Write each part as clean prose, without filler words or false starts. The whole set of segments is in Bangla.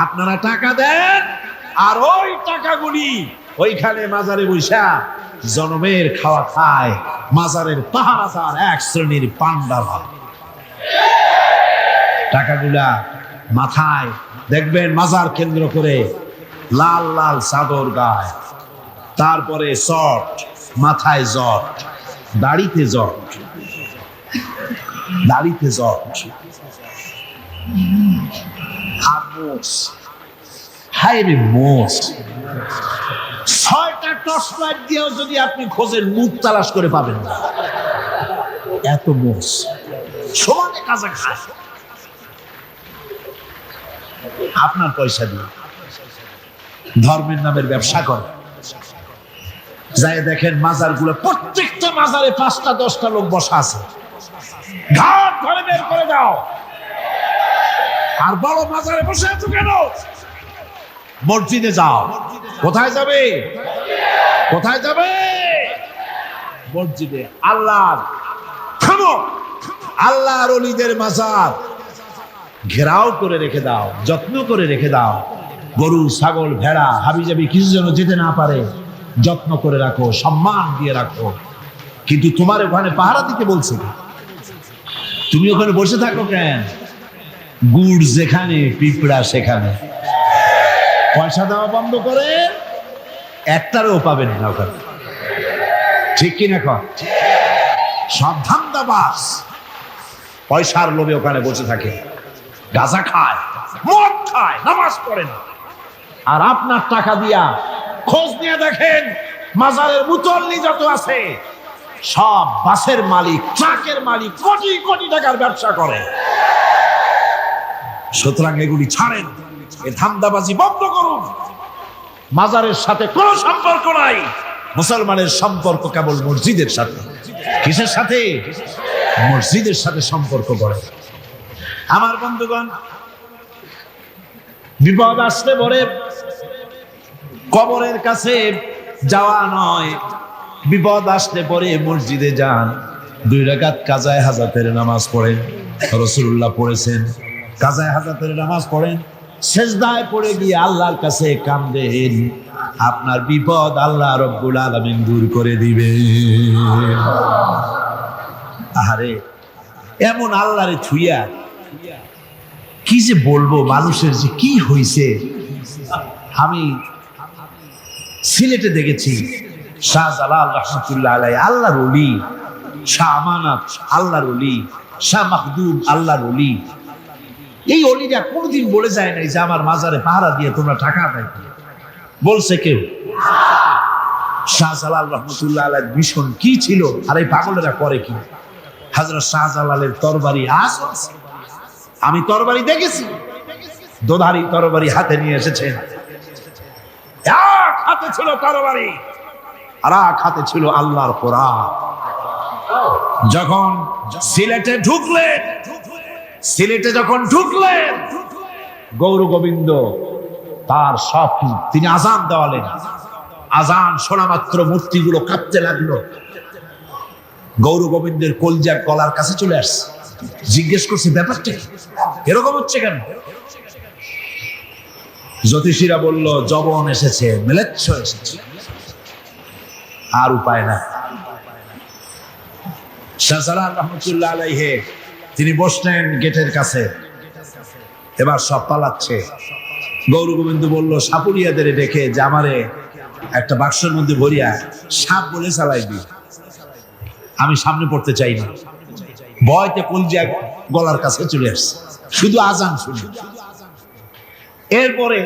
আপনারা টাকা দেন আর ওই টাকাগুলি ওইখানে মাজারে বৈশা জনমের খাওয়া খায়। মাজারের পাহারাদার এক শ্রেণীর পান্ডারা টাকাগুলা মাথায় দেখবেন মাজার কেন্দ্র করে লাল লাল চাদর গায়, তারপরে শর্ট, মাথায় জট, দাড়িতে জট, দাড়িতে জট, আর মোষ, হায় রে মোষ। 6টা টর্চ লাইট দিয়েও যদি আপনি খোঁজেন মুখ তালাশ করে পাবেন না, এত মোষ সমানে কাজে খায় আপনার পয়সা দিয়ে। ধর্মের নামের ব্যবসা করে। যাই দেখেন মাজার গুলো, প্রত্যেকটা মাজারে 5টা 10টা লোক বসা আছে। ঘাট ধরে বের করে দাও। আর বড় মাজারে বসে আছো কেন? মসজিদে যাও। কোথায় যাবে? কোথায় যাবে? মসজিদে। আল্লাহর থামো, আল্লাহর ওলিদের মাজার ঘেরাও করে রেখে দাও, যত্ন করে রেখে দাও। গরু, ছাগল, ভেড়া হাবিজাবি কিছু যেন যেতে না পারে, যত্ন করে রাখো, সম্মান দিয়ে রাখো। কিন্তু তোমার ওখানে পাহারা দিতে বলছে, তুমি ওখানে বসে থাকো কেন? গুড় যেখানে পিঁপড়া সেখানে। পয়সা দেওয়া বন্ধ করে একটারও পাবেন না ওখানে, ঠিক কিনা কর? সব ধান্দাবাজ পয়সার লোভে ওখানে বসে থাকে, গাঁজা খায়, মদ খায়, নামাজ পড়ে না। আর আপনার টাকা দিয়া খোঁজ নিয়ে দেখেন মাজারের মুতল্লি যত আছে সব বাসের মালিক, ট্রাকের মালিক, কোটি কোটি টাকার ব্যবসা করে। সুতরাং এগুলি ছাড়েন, এ ধান্দাবাজি বন্ধ করুন। মাজারের সাথে কোনো সম্পর্ক নাই। মুসলমানের সম্পর্ক কেবল মসজিদের সাথে। কিসের সাথে? মসজিদের সাথে সম্পর্ক করে। আমার বন্ধুগণ, বিপদ আসলে পরে কবরের কাছে যাওয়া নয়, বিপদ আসলে পরে মসজিদে যান, 2 রাকাত কাজায়ে হাজাতের নামাজ পড়েন। রাসূলুল্লাহ পড়েছেন, কাজায়ে হাজাতের নামাজ পড়েন, সেজদায় পড়ে গিয়ে আল্লাহর কাছে কাঁদেন, আপনার বিপদ আল্লাহ রব্বুল আলামিন দূর করে দিবে। আরে এমন আল্লাহরে ছুঁয়া কি যে বলবো, মানুষের যে কি হইছে। আমি সিলেটে দেখেছি শাহজালাল রহমাতুল্লাহ আলাইহি, আল্লাহর ওলি, শাহ আমানত আল্লাহর ওলি, শাহ মাখদুম আল্লাহর ওলি। এই ওলিরা কোনদিন বলে যায় নাই যে আমার মাজারে পাহারা দিয়ে তোমরা টাকা আদায় করো। বলছে কেউ? শাহজালাল রহমাতুল্লাহ আলাইহির মিশন কি ছিল আর এই পাগলেরা করে কি? হযরত শাহজালালের তরবারি আজ আছে, আমি তরবারি দেখেছি, দোধারি তরবারি হাতে নিয়ে এসেছেন। এক হাতে ছিল তরবারি আর এক হাতে ছিল আল্লাহর কোরআন। যখন সিলেটে ঢুকলেন গৌর গোবিন্দ তার সব তিনি আজান দেওয়ালেন। আজান শোনা মাত্র মূর্তিগুলো কাঁপতে লাগলো। গৌর গোবিন্দের কলজার গলার কাছে চলে আসছে, জিজ্ঞেস করছে ব্যাপারটা এরকম হচ্ছে কেন? জ্যোতিষীরা বলল যবন এসেছে, মেলেচ্ছ এসেছে, আর উপায় না। শাহজালাল রহমাতুল্লাহ আলাইহি তিনি বসলেন গেটের কাছে, এবার সব পালাচ্ছে। গৌর গোবিন্দ বলল সাপুরিয়াদের ডেকে যে আমারে একটা বাক্সের মধ্যে ভরিয়া সাপ বলে চালাইবি, আমি সামনে পড়তে চাই না। ভয়তে কলজা গলার কাছে চলে আসছে, শুধু আজান শুনে। এরপরে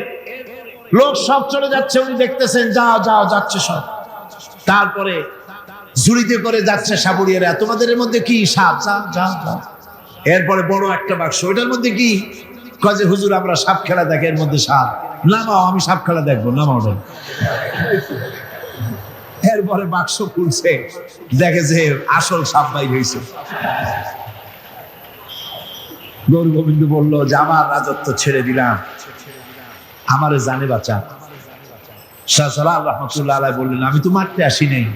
লোক সব চলে যাচ্ছে, উনি দেখতেছেন যাও যাও যাচ্ছে সব। তারপরে ঝুড়িতে করে যাচ্ছে সাপুরিয়ারা, তোমাদের মধ্যে কি সাপ? যাও যাও যাও। এরপরে বড় একটা বাক্স, ওইটার মধ্যে কি? কয় যে হুজুর আমরা সাপ খেলা দেখি, এর মধ্যে সাপ। নামাও, আমি সাপ খেলা দেখবো, নামাও। এরপরে বাক্স খুলছে, দেখে যে আসল সাপ বাইর হয়েছে। গৌর গোবিন্দ বলল যে আমার রাজত্ব ছেড়ে দিলাম, আমারে জানে বাঁচা। শাহজালাল রহমাতুল্লাহ আলাইহি বললেন আমি তো মারতে আসি নাই,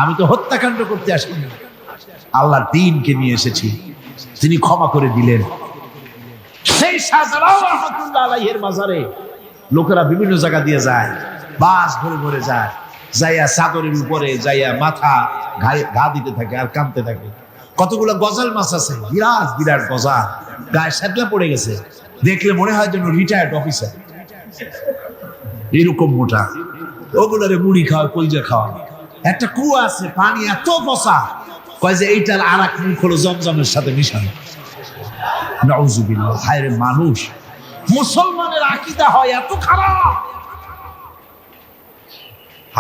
আমি তো হত্যাকাণ্ড করতে আসিনি, আল্লাহর দ্বীনকে নিয়ে এসেছি। তিনি ক্ষমা করে দিলেন। সেই এই শাহজালাল রাহমাতুল্লাহ আলাইহির মাজারে লোকেরা বিভিন্ন জায়গা দিয়ে যায়, বাস ভরে ভরে যায়, যাইয়া চাদরের উপরে যাইয়া মাথা ঘা দিতে থাকে আর কাঁদতে থাকে। কতগুলো গজাল মাছ আছে, বিরাট বিরাট গজাল, গায়ে শ্যাতলা পড়ে গেছে, দেখলে মনে হয় যেন রিটায়ার্ড অফিসার, এরকম মোটা। ওগুলারে মুড়ি খাওয়া, কলজা খাওয়া। একটা কুয়া আছে, পানি এত পচা, কয় যে এইটার আর এক মুখ হলো জমজমের সাথে মিশানো। নাউজুবিল্লাহ। হায় রে মানুষ, মুসলমানের আকীদা হয় এত খারাপ,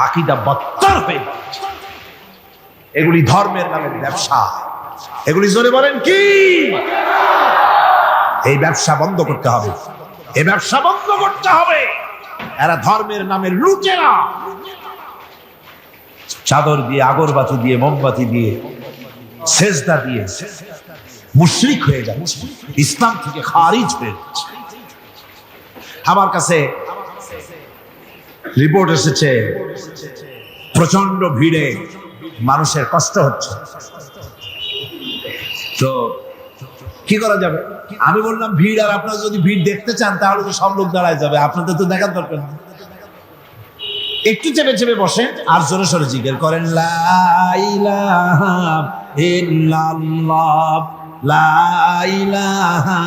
আকীদা বদতর হয়ে যাচ্ছে। এগুলি ধর্মের নামে ব্যবসা, এগুলি জোরে বলেন কি? এই ব্যবসা বন্ধ করতে হবে, এই ব্যবসা বন্ধ করতে হবে। এরা ধর্মের নামে লুটেরা, চাদর দিয়ে, আগরবাতি দিয়ে, মোমবাতি দিয়ে, সেজদা দিয়ে মুশরিক হয়ে যাচ্ছে, ইসলাম থেকে খারিজ হয়ে যাচ্ছে। আমার কাছে রিপোর্ট এসেছে প্রচন্ড ভিড়ে মানুষের কষ্ট হচ্ছে, তো কি করা যাবে? আমি বললাম ভিড়, আর আপনারা যদি ভিড় দেখতে চান তাহলে তো সব লোক দাঁড়ায় যাবে, আপনাদের তো দেখার দরকার নেই। একটু চেপে চেপে বসেন আর জোরে সোরে জিকির করেন, লা ইলাহা ইল্লাল্লাহ, লা ইলাহা।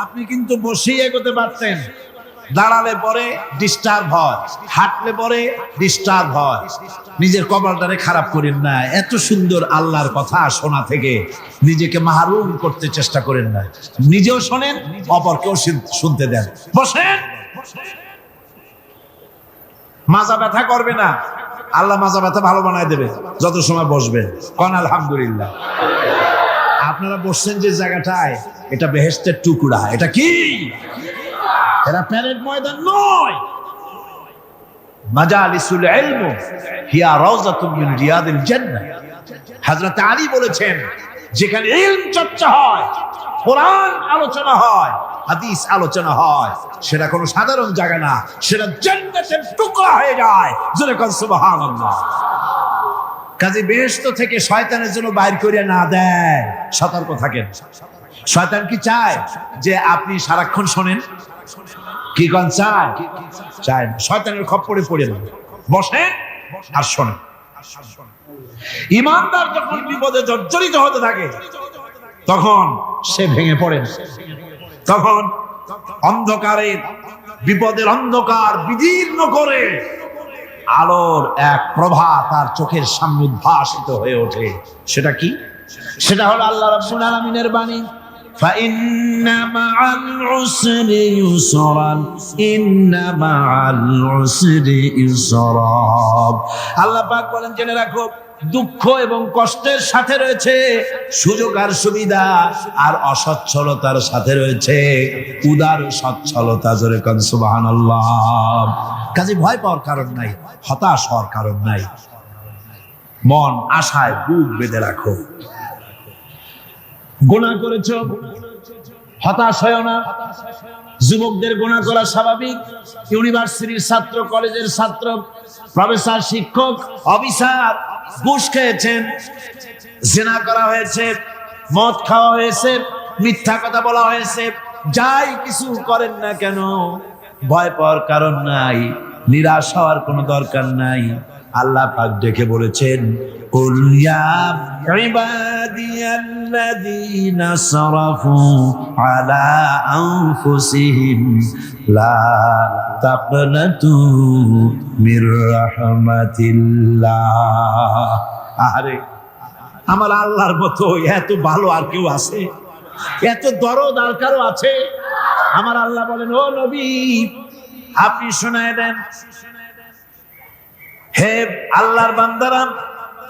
আপনি কিন্তু বসেই এগোতে পারতেন, দাঁড়ালে পরে ডিস্টার্ব হয়, হাঁটলে পরে ডিস্টার্ব হয়। নিজের কপালটারে খারাপ করেন না, এত সুন্দর আল্লাহর কথা শোনা থেকে নিজেকে মাহরুম করতে চেষ্টা করেন না। নিজেও শোনেন, অপরকেও শুনতে দেন। বসেন, মাজা ব্যথা করবে না, আল্লাহ মাজা ব্যথা ভালো বানায় দেবে যত সময় বসবেন। কোন আলহামদুলিল্লাহ। আপনারা বসছেন যে জায়গাটায়, এটা বেহেশতের টুকরা। এটা কি? এরা প্যারেড ময়দান নয়। মাজালিসুল ইলম হিয়া রাওযাতুম মিন রিয়াদিল জান্নাহ। হযরত আলী বলেছেন, যেখানে ইলম চর্চা হয়, কোরআন আলোচনা হয়, হাদিস আলোচনা হয়, সেটা কোনো সাধারণ জায়গা না, সেটা জান্নাতের টুকরা হয়ে যায়। জোরে কোন সুবহানাল্লাহ। কাজে বেহেশত থেকে শয়তানের জন্য বাইর করে না দেয়, সতর্ক থাকেন। শয়তান কি চায় যে আপনি সারাক্ষণ শোনেন? কি কোন চায়? চায় না। শয়তানের খপ্পরে পড়ে না, বসেন আর শোনেন। ইমানদার যখন বিপদে জর্জরিত হতে থাকে তখন সে ভেঙে পড়ে, তখন অন্ধকারের, বিপদের অন্ধকার বিদীর্ণ করে আলোর এক প্রভা তার চোখের সামনে উদ্ভাসিত হয়ে ওঠে। সেটা কি? সেটা হলো আল্লাহ রাব্বুল আলামিনের বাণী, ফাইন্না মাআল উসরি ইউসরান, ইন্না মাআল উসরি ইউসরা। আল্লাহ পাক বলেন, জেনে রাখো, দুঃখ এবং কষ্টের সাথে রয়েছে সুযোগ আর সুবিধা, আর অসচ্ছলতার সাথে রয়েছে উদার সচ্ছলতা। জোরে কোন সুবহানাল্লাহ। কাজে ভয় পাওয়ার কারণ নাই, হতাশ হওয়ার কারণ নাই। মন আশায় বুক বেঁধে রাখো। গুনাহ করেছো, হতাশ হয় না। যুবকদের গুনাহ করা স্বাভাবিক। ইউনিভার্সিটির ছাত্র, কলেজের ছাত্র, প্রফেসর, শিক্ষক, অফিসার ঘুষ খেয়েছেন, জিনা করা হয়েছে, মদ খাওয়া হয়েছে, মিথ্যা কথা বলা হয়েছে, যাই কিছু করেন না কেন ভয় পাওয়ার কারণ নাই, নিরাশ হওয়ার কোনো দরকার নাই। আল্লাহ পাক ডেকে বলেছেন, কুল ইয়া ইবাদিয়াল্লাযীনা সারাফু আলা আনফুসিহিম লা তাকনাতু মির রাহমাতিল্লাহ। আরে আমার আল্লাহর মতো এত ভালো আর কেউ আছে? এত দরদ আর কারো আছে? আমার আল্লাহ বলেন, ও নবী, আপনি শোনায় দেন, হে আল্লাহর বান্দারা,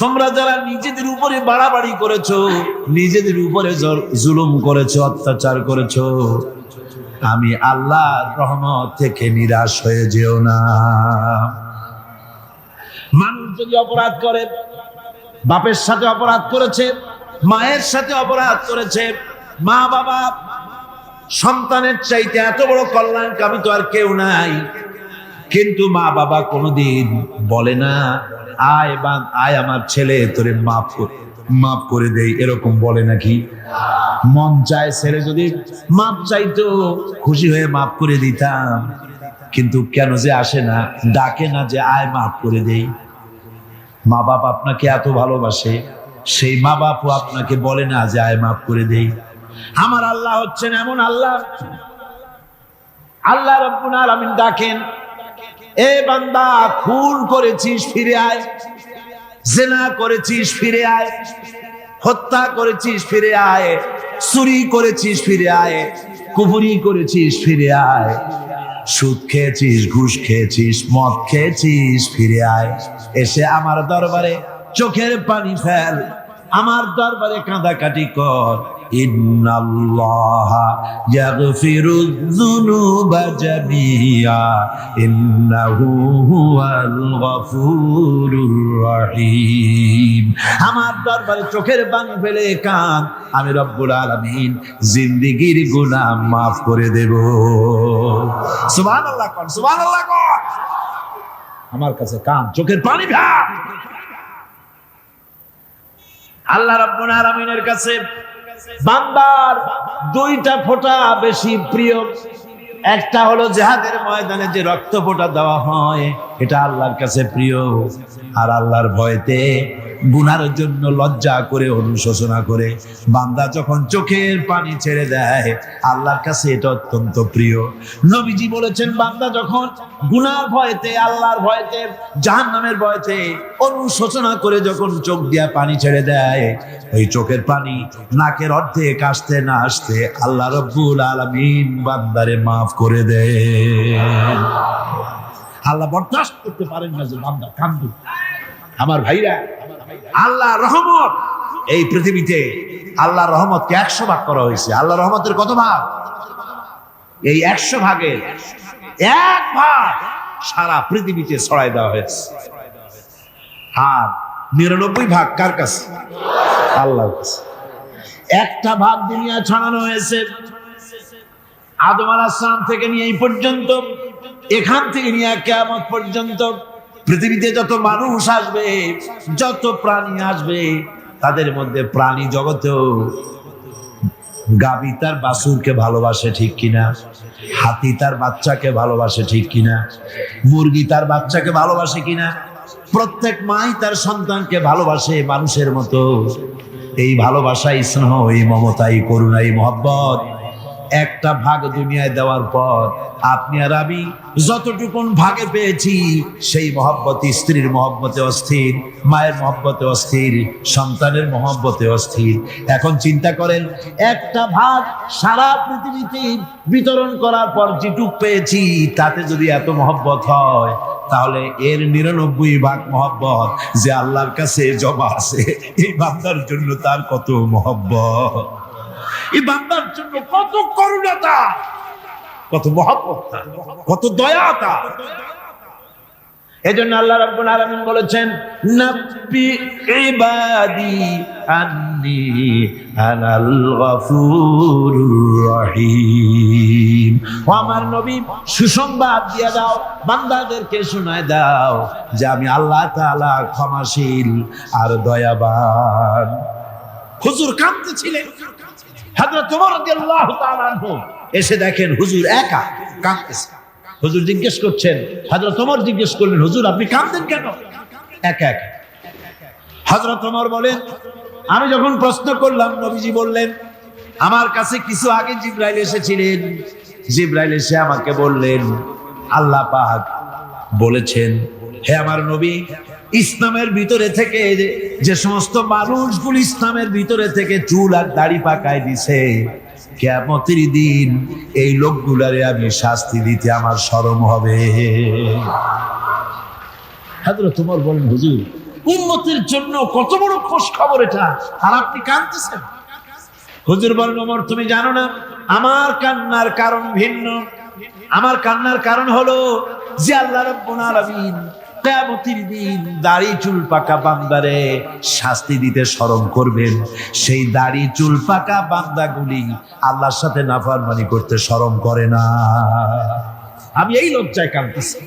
তোমরা যারা নিজেদের উপরে বাড়াবাড়ি করেছো, নিজেদের উপরে জুলুম করেছো, অত্যাচার করেছো, আমি আল্লাহর রহমত থেকে নিরাশ হয়ে যেও না। মানুষ যদি অপরাধ করে, বাপের সাথে অপরাধ করেছে, মায়ের সাথে অপরাধ করেছে, মা বাবা সন্তানের চাইতে এত বড় কল্যাণকামী তো আর কেউ নাই, কিন্তু মা বাবা কোনোদিন বলে না আয় আমার ছেলে তোরে মাফ করে দেই, এরকম বলে নাকি? মন চায় ছেলে যদি মাপ চাইতো খুশি হয়ে মাফ করে দিতাম, কিন্তু কেন যে আসে না, ডাকে না যে আয় মাফ করে দেই। মা বাপ আপনাকে এত ভালোবাসে, সেই মা বাপও আপনাকে বলে না যে আয় মাফ করে দেই। আমার আল্লাহ হচ্ছেন এমন আল্লাহ, আল্লাহ রাব্বুল আলামিন ডাকেন, এ বান্দা খুন করেছিস ফিরে আয়, জিনা করেছিস ফিরে আয়, হত্যা করেছিস ফিরে আয়, চুরি করেছিস ফিরে আয়, কুফরি করেছিস ফিরে আয়, সুদ খেয়েছিস, ঘুষ খেয়েছিস, মদ খেয়েছিস ফিরে আয়, এসে আমার দরবারে চোখের পানি ফেল, আমার দরবারে কাঁদাকাটি কর। ইন্নাল্লাহা ইয়াগফিরুয যুনুবা জামিআ ইন্নাহু হুয়াল গফুরুর রহিম। আমার দরবারে চোখের পানি ফেলে কাঁদ, আমি রব্বুল আলামিন জিন্দেগীর গুনাহ মাফ করে দেব। সুবহানাল্লাহ কোন, সুবহানাল্লাহ কোন। আমার কাছে কাঁদ, চোখের পানি ফেল। আল্লাহ রাব্বুল আলামিনের কাছে বান্দার দুইটা ফোঁটা বেশি প্রিয়। একটা হলো জিহাদের ময়দানে যে রক্ত ফোঁটা দেওয়া হয়, এটা আল্লাহর কাছে প্রিয়। আর আল্লাহর ভয়তে গুনার জন্য লজ্জা করে অনুশোচনা করে বান্দা যখন চোখের পানি ছেড়ে দেয়, আল্লাহর কাছে এটা অত্যন্ত প্রিয়। নবীজি বলেছেন, বান্দা যখন গুনার ভয়তে, আল্লাহর ভয়তে, জাহান্নামের ভয়তে অনুশোচনা করে যখন চোখ দিয়া পানি ছেড়ে দেয়, ওই চোখের পানি নাকের অর্ধেক আসতে না আসতে আল্লাহ রাব্বুল আলামিন বান্দারে মাফ করে দেন। আল্লাহ বরদাস্ত করতে পারেন না যে বান্দা কান্দে। আমার ভাইরা, আল্লাহ রহমত এই পৃথিবীতে, আল্লাহ রহমতকে 100 ভাগ করা হয়েছে। আল্লাহ রহমতের কত ভাগ? এই 100 ভাগের 1 ভাগ সারা পৃথিবীতে ছড়াই দেওয়া হয়েছে। আর 99 ভাগ কার কাছে? আল্লাহর কাছে। একটা ভাগ দুনিয়া ছড়ানো হয়েছে আদম আলাইহিস সালাম থেকে নিয়ে এই পর্যন্ত, এখান থেকে নিয়ে কিয়ামত পর্যন্ত পৃথিবীতে যত মানুষ আসবে, যত প্রাণী আসবে, তাদের মধ্যে প্রাণী জগতেও গাভী তার বাছুরকে ভালোবাসে ঠিক কিনা, হাতি তার বাচ্চাকে ভালোবাসে ঠিক কিনা, মুরগি তার বাচ্চাকে ভালোবাসে কিনা, প্রত্যেক মাই তার সন্তানকে ভালোবাসে মানুষের মতো। এই ভালোবাসা, স্নেহ, এই মমতা, এই করুণা, এই মহব্বত একটা ভাগ দুনিয়ায় দেওয়ার পর আপনি আর আমি যতটুকুন ভাগে পেয়েছি, সেই মহব্বত স্ত্রীর মহব্বতে অস্থির, মায়ের মহব্বতে অস্থির, সন্তানের মহব্বতে অস্থির। এখন চিন্তা করেন, একটা ভাগ সারা পৃথিবীতে বিতরণ করার পর যেটুক পেয়েছি, তাতে যদি এত মহব্বত হয়, তাহলে এর 99 ভাগ মহব্বত যে আল্লাহর কাছে জমা আছে, এই বান্দার জন্য তার কত মহব্বত, এই বান্দার জন্য কত করুণাতা, কত মহব্বত, কত দয়াতা। এজন্য আল্লাহ রাব্বুল আলামিন বলেছেন, নাব্বি ইবাদি আন্নী আনাল গফুরুর রহিম। ও আমার নবী, সুসংবাদ দিয়ে দাও, বান্দাদেরকে শোনায় দাও যে আমি আল্লাহ তাআলা ক্ষমাশীল আর দয়াবান। হুজুর কাঁদতেছিলেন, হযরত ওমর রাদিয়াল্লাহু তাআলা আনহু এসে দেখেন হুজুর একা কাঁদতেছে। হুজুর জিজ্ঞেস করছেন, হযরত ওমর জিজ্ঞেস করলেন, হুজুর আপনি কাঁদতেন কেন একা একা? হযরত ওমর বলেন, আমি যখন প্রশ্ন করলাম, নবীজি বললেন, আমার কাছে কিছু আগে জিবরাইল এসেছিলেন। জিবরাইল এসে আমাকে বললেন, আল্লাহ পাক বলেছেন, হে আমার নবী, ইসলামের ভিতরে থেকে যে সমস্ত মানুষগুলো ইসলামের ভিতরে থেকে চুল আর দাড়ি পাকায় দিছে, কিয়ামতের দিন এই লোকগুলারে আমি শাস্তি দিতে আমার শরম হবে। হযরত ওমর বলেন, হুজুর উম্মতের জন্য কত বড় খুশ খবর এটা, আর আপনি কাঁদতেছেন। হুজুর বলেন, ওমর তুমি জানো না, আমার কান্নার কারণ ভিন্ন। আমার কান্নার কারণ হলো যে আল্লাহ রাব্বুল আলামিন কিয়ামতের দিন দাড়ি চুল পাকা বান্দারে শাস্তি দিতে শরম করবেন, সেই দাড়ি চুল পাকা বান্দাগুলি আল্লাহর সাথে নাফরমানি করতে শরম করে না। আমি এই লজ্জায় কাঁদতেছি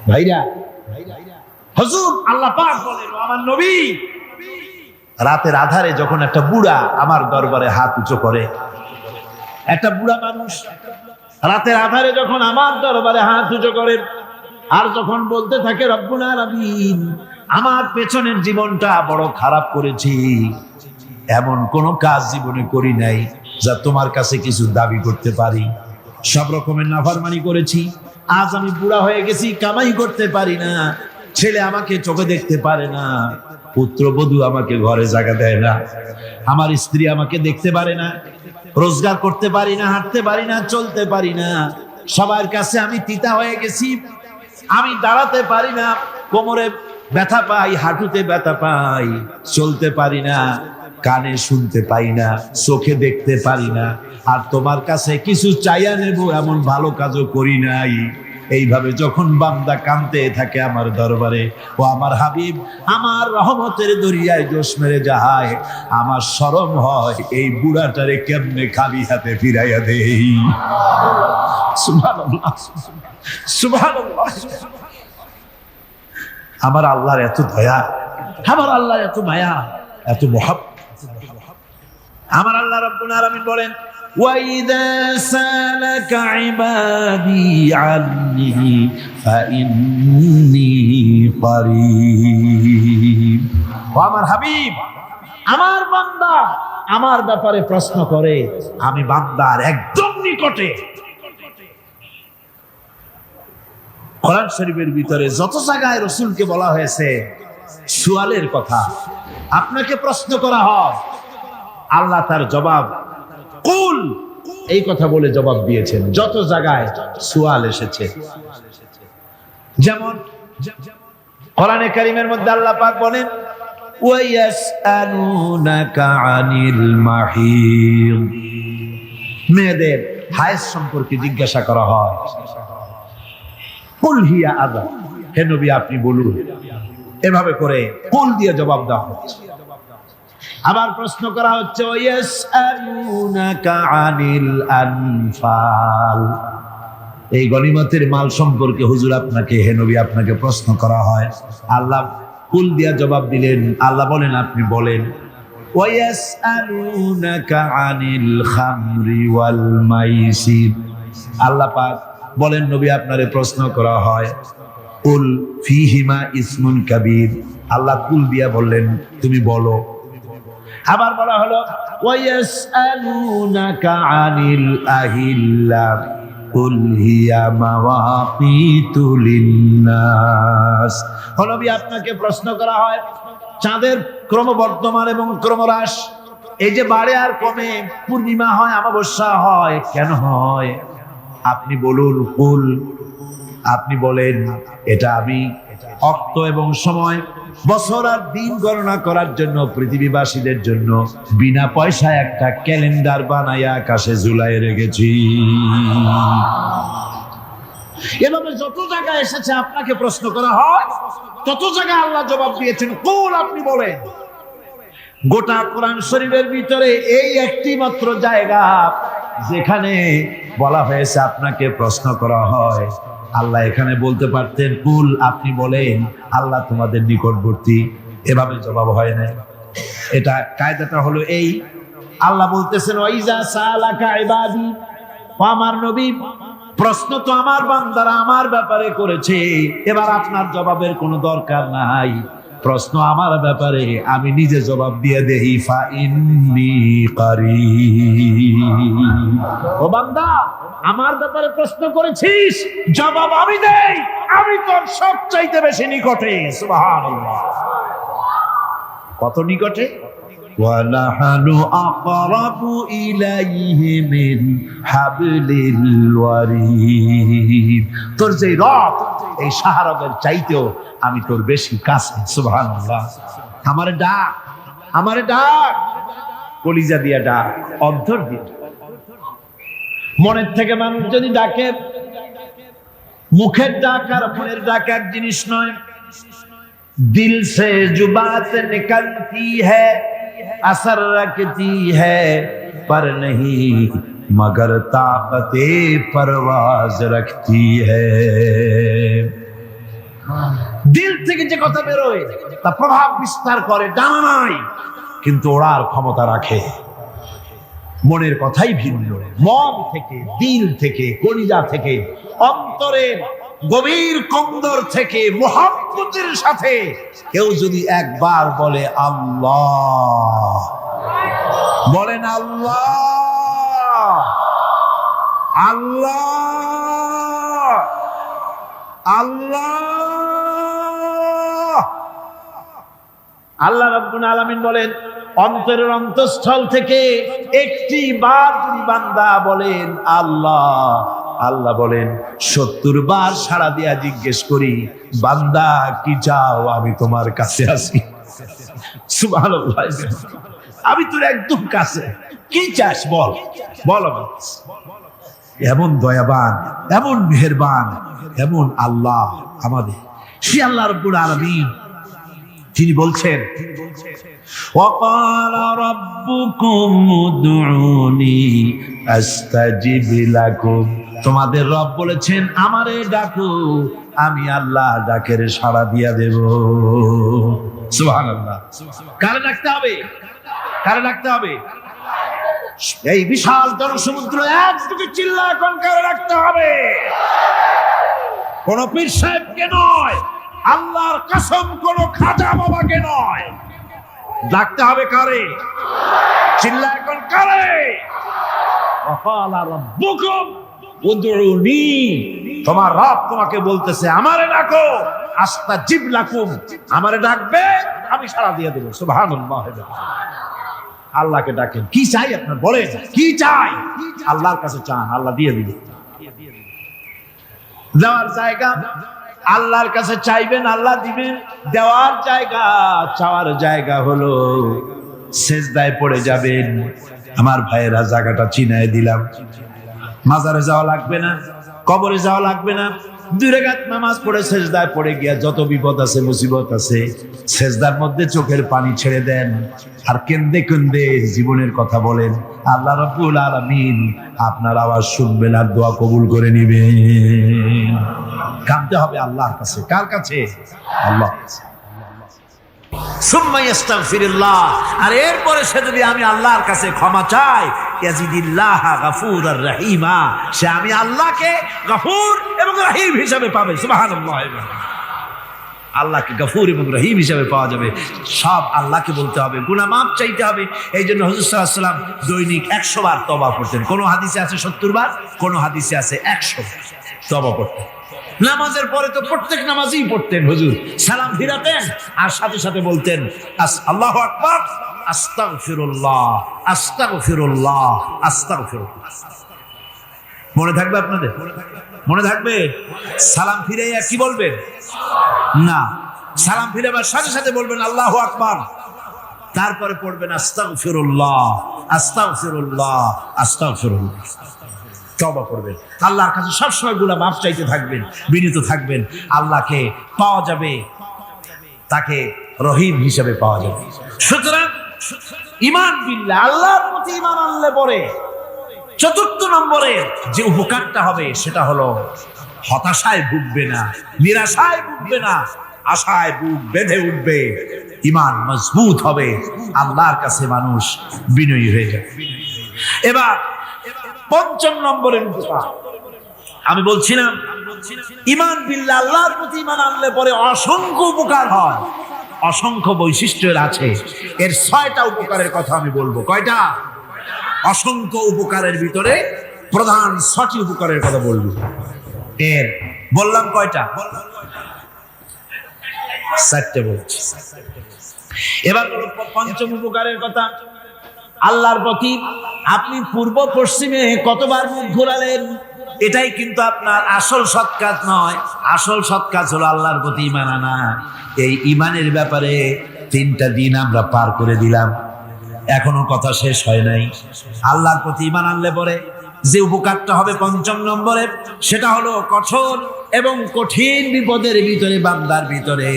ভাইরা। হুজুর আল্লাহ পাক বলেন, আমার নবী রাতের আধারে যখন একটা বুড়া আমার দরবারে হাত উঁচু করে, একটা বুড়া মানুষ রাতের আধারে যখন আমার দরবারে হাত উঁচু করে আর যখন বলতে থাকে রব্বুল আলামিন, আমার পেছনের জীবনটা বড় খারাপ করেছি, এমন কোন কাজ জীবনে করি নাই যা তোমার কাছে কিছু দাবি করতে পারি, সব রকমের নাফরমানি করেছি, আজ আমি বুড়া হয়ে গেছি, কামাই করতে পারি না, ছেলে আমাকে চোখে দেখতে পারে না, পুত্রবধূ আমাকে ঘরে জায়গা দেয় না, আমার স্ত্রী আমাকে দেখতে পারে না, রোজগার করতে পারি না, হাঁটতে পারি না, চলতে পারি না, সবার কাছে আমি তিতা হয়ে গেছি, আমি দাঁড়াতে পারি না, কোমরে ব্যথা পাই, হাঁটুতে ব্যথা পাই, চলতে পারি না, কানে শুনতে পাই না, চোখে দেখতে পারি না, আর তোমার কাছে কিছু চাইয়া নেব এমন ভালো কাজও করি নাই। এইভাবে যখন বান্দা কাঁদতে থাকে আমার দরবারে, ও আমার হাবিব আমার রহমতের দরিয়ায় জোশ মেরে যায়, আমার শরম হয় এই বুড়াটারে কেমনে খালি হাতে ফিরাইয়া দেই। সুবহানাল্লাহ, সুবহানাল্লাহ। আমার আল্লাহর এত দয়া, আমার আল্লাহর এত মায়া, এত মহব্বত। আমার আল্লাহ রাব্বুল আলামিন বলেন, وَإِذَا سَأَلَكَ عِبَادِي عَنِّي فَإِنِّي قَرِيبٌ। ও আমার হাবিব, আমার বান্দা আমার ব্যাপারে প্রশ্ন করে, আমি বান্দার একদম নিকটে। কোরআন শরীফের ভিতরে যত জায়গায় রাসূলকে বলা হয়েছে সুয়ালের কথা, আপনাকে প্রশ্ন করা হয়, আল্লাহ তার জবাব কুল এই কথা বলে জবাব দিয়েছেন। যত জায়গায় সুয়াল এসেছে, যেমন কোরআনে কারীমের মধ্যে আল্লাহ পাক বলেন, ওয়ায়াসআলুনাকা আনিল মাহিদ, মেয়েদের হায়েজ সম্পর্কে জিজ্ঞাসা করা হয়, কুল হিয়া আযা, হে নবী আপনি বলুন। এভাবে করে কুল দিয়ে জবাব দেওয়া হচ্ছে। আবার প্রশ্ন করা হচ্ছে, ওয়ায়াসআলুনাকা আনিল আনফাল, এই গনিমতের মাল সম্পর্কে হুজুর আপনাকে, হে নবী আপনাকে প্রশ্ন করা হয়। আল্লাহ কুল দিয়া জবাব দিলেন, আল্লাহ বলেন আপনি বলেন। ওয়ায়াসআলুনাকা আনিল খামরি ওয়াল মাইসির, আল্লাহ পাক বলেন নবী আপনারে প্রশ্ন করা হয়, কুল ফীহিমা ইসমুন কাবীর, আল্লাহ কুল দিয়া বললেন তুমি বলো। আবার বলা হলো, ওয়ায়াসআলুনাকা আনিল আহিল্লা কুল হিয়া মাওয়াকিতু লিন্নাস, নবী আপনাকে প্রশ্ন করা হয় চাঁদের ক্রমবর্ধমান এবং ক্রমহ্রাস, এই যে বাড়ে আর কমে, পূর্ণিমা হয় অমাবস্যা হয়, কেন হয় আপনি বলুন। কুল, আপনি বলেন এটা আমি অক্ত এবং সময়, বছর আর দিন গণনা করার জন্য পৃথিবীবাসীদের জন্য বিনা পয়সায় একটা ক্যালেন্ডার বানাইয়া আকাশে ঝুলাইয়ে রেখেছি। এভাবে যত জায়গায় এসেছে আপনাকে প্রশ্ন করা হয়, তত জায়গায় আল্লাহ জবাব দিয়েছেন কুল, আপনি বলেন। গোটা কোরআন শরীফের ভিতরে এই একটি মাত্র জায়গা যেখানে বলা হয়েছে আপনাকে প্রশ্ন করা হয়, আল্লাহ এখানে বলতে পারতেন কুল আপনি বলেন, আল্লাহ তোমাদের নিকটবর্তী, এভাবে জবাব হয় না। এটা কায়দাটা হলো এই, আল্লাহ বলতেছেন ওয়াইজা সালাকা ইবাদি, ও আমার নবী প্রশ্ন তো আমার বান্দারা আমার ব্যাপারে করেছে, এবার আপনার জবাবের কোনো দরকার নাই, প্রশ্ন আমার ব্যাপারে আমি নিজে জবাব দিয়ে দেই, ফা ইন্নী কারীব। ও বান্দা আমার ব্যাপারে প্রশ্ন করেছিস, জবাব আমি দেই, আমি তোর সবচাইতে বেশি নিকটে। সুবহানাল্লাহ, কত নিকটে? ওয়ানাহানু আকরাবু ইলাইহি মিন হাবলিল ওয়ারিদ, তোর যে রব এই শাহরগের চাইতেও আমি তোর বেশি কাছে। সুবহানাল্লাহ, আমারে ডাক, আমারে ডাক, কলিজা দিয়া ডাক, অন্তর দিয়ে। মনের থেকে মানুষ যদি ডাকে, মুখের ডাক আর মনের ডাক এক জিনিস নয়। दिल से जो बात निकलती है असर रखती है पर नहीं मगर ताकते परवाज रखती है। দিল থেকে যে কথা বেরোয় তা প্রভাব বিস্তার করে, ডানা নাই কিন্তু ওড়ার ক্ষমতা রাখে। মনের কথাই ভিন্ন। মন থেকে, দিল থেকে, কলিজা থেকে, অন্তরের গভীর কন্দর থেকে মুহাব্বতের সাথে কেউ যদি একবার বলে আল্লাহ, বলেন আল্লাহ আল্লাহ আল্লাহ, আল্লাহ রাব্বুল আলামিন বলেন অন্তরের অন্তঃস্থল থেকে একটি বার যদি বান্দা বলেন আল্লাহ, আল্লাহ বলেন 70 বার সাড়া দিয়া জিজ্ঞেস করি বান্দা কি চাও, আমি তোমার কাছে আছি। সুবহানাল্লাহ, আমি তোর একদম কাছে, কি চাস বল বল। এমন দয়াবান, এমন মেহেরবান, এমন আল্লাহ আমাদের। সে আল্লাহ রাব্বুল আলামিন তিনি বলছেন وقال ربكم ادعوني استجب لكم, তোমাদের রব বলেছেন আমারে ডাকো, আমি আল্লাহ ডাকের সাড়া দিয়া দেব। সুবহানাল্লাহ। কারে ডাকতে হবে? কারে ডাকতে হবে? এই বিশাল জনসমুদ্র একদিকে চিল্লা কোন কারে ডাকতে হবে? কোন পীর সাহেবকে নয়, আল্লাহর কসম কোন খাজা বাবাকে নয়, ডাকতে হবে কারে? চিল্লা এখন কারে? ওয়াকালা রাব্বুকুম উদউনি, তোমার রব তোমাকে বলতেছে আমারে ডাকো, আস্তাজিব লাকুম, আমারে ডাকবে আমি সাড়া দিয়ে দেব। সুবহানাল্লাহ। আল্লাহকে ডাকেন, কি চাই আপনার বলেন, কি চাই? আল্লাহর কাছে চান, আল্লাহ দিয়ে দিবে। দেওয়ার জায়গা আল্লাহর কাছে চাইবেন, আল্লাহ দিবেন। দেওয়ার জায়গা, চাওয়ার জায়গা হলো সেজদায় পড়ে যাবেন। আমার ভাইয়েরা জায়গাটা চিনায় দিলাম। মাজারে যাওয়া লাগবে না, কবরে যাওয়া লাগবে না। 2 রাকাত নামাজ পড়ে সেজদায় পড়ে গিয়া যত বিপদ আছে, মুসিবত আছে, সেজদার মধ্যে চোখের পানি ছেড়ে দেন আর কেন্দে কেন্দে জীবনের কথা বলেন। আল্লাহ রাব্বুল আলামিন আপনার আওয়াজ শুনবেন আর দোয়া কবুল করে নিবেন। কাঁদতে হবে আল্লাহর কাছে। কার কাছে? আল্লাহ। সুম্মা ইস্তাগফিরুল্লাহ, আর এরপরে সে যদি আমি আল্লাহর কাছে ক্ষমা চাই, ইয়াজিদিল্লাহ গাফুরার রহিমা, সে আমি আল্লাহকে গফুর এবং রহিম হিসাবে পাবে। সুবহানাল্লাহ। আল্লাহকে গফুর এবং রহিম হিসাবে পাওয়া যাবে। সব আল্লাহকে বলতে হবে, গুনাহ মাফ চাইতে হবে। এই জন্য হুজুর সাল্লাল্লাহু আলাইহি ওয়াসাল্লাম দৈনিক 100 বার তওবা করতেন। কোন হাদিসে আছে 70 বার, কোন হাদিসে আছে 100 বার তওবা করতেন। নামাজের পরে তো প্রত্যেক নামাজই পড়তেন হুজুর, সালাম ফিরাতেন আর সাথে সাথে বলতেন আল্লাহু আকবার, আস্তাগফিরুল্লাহ আস্তাগফিরুল্লাহ আস্তাগফিরুল্লাহ। মনে থাকবে আপনাদের? মনে থাকবে? সালাম ফিরে কি বলবেন? না, সালাম ফিরাবার সাথে সাথে বলবেন আল্লাহু আকবার, তারপরে পড়বেন আস্তাগফিরুল্লাহ আস্তাগফিরুল্লাহ আস্তাগফিরুল্লাহ। তওবা করবেন, আল্লাহর কাছে সবসময় গুনাহ মাফ চাইতে থাকবেন, বিনীত থাকবেন। আল্লাহকে পাওয়া যাবে, তাকে রহিম হিসেবে পাওয়া যাবে। সুতরাং ঈমান বিল্লাহ, আল্লাহর প্রতি ঈমান আনলে পরে 4th নম্বরে যে উপকারটা হবে সেটা হলো হতাশায় ভুগবে না, নিরাশায় ভুগবে না, আশায় বুক বেঁধে উঠবে, ঈমান মজবুত হবে, আল্লাহর কাছে মানুষ বিনয়ী হয়ে যাবে। এবার 5ম নম্বরের উপকার আমি বলছিলাম, ঈমান বিল্লাহ, আল্লাহর প্রতি ঈমান আনলে পরে অসংখ্য উপকার হয়, অসংখ্য বৈশিষ্ট্য আছে। এর 6টা উপকারের কথা আমি বলবো। কয়টা? অসংখ্য উপকারের ভিতরে প্রধান 6টি উপকারের কথা বলবো। এর বললাম কয়টা? 4টে বলছি। এবার 5ম উপকারের কথা। আল্লাহর প্রতি আপনি পূর্ব পশ্চিমে কতবার মুখ ঘোরালেন, এটাই কিন্তু আপনার আসল সৎ কাজ নয়। আসল সৎ কাজ হলো আল্লাহর প্রতি ঈমান আনা। এই ঈমানের ব্যাপারে 3টা দিন আমরা পার করে দিলাম, এখনো কথা শেষ হয় নাই। আল্লাহর প্রতি ঈমান আনলে পরে যে উপকারটা হবে 5ম নম্বরে, সেটা হলো কঠোর এবং কঠিন বিপদের ভিতরে বান্দার ভিতরে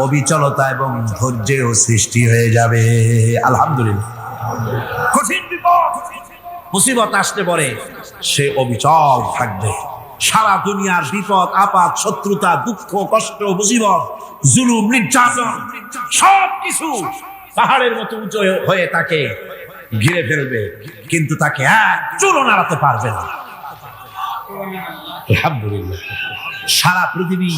অবিচলতা এবং ধৈর্যের সৃষ্টি হয়ে যাবে। আলহামদুলিল্লাহ। কঠিন বিপদ মুসিবত আসতে পরে সে অবিচল থাকবে। সারা দুনিয়ার বিপদ আপদ, শত্রুতা, দুঃখ, কষ্ট, মুসিবত, জুলুম, নির্যাতন সবকিছু পাহাড়ের মতো উঁচু হয়ে তাকে ঘিরে ফেলবে, কিন্তু তাকে এক চুলও নাড়াতে পারবে না। আলহামদুলিল্লাহ। সারা পৃথিবী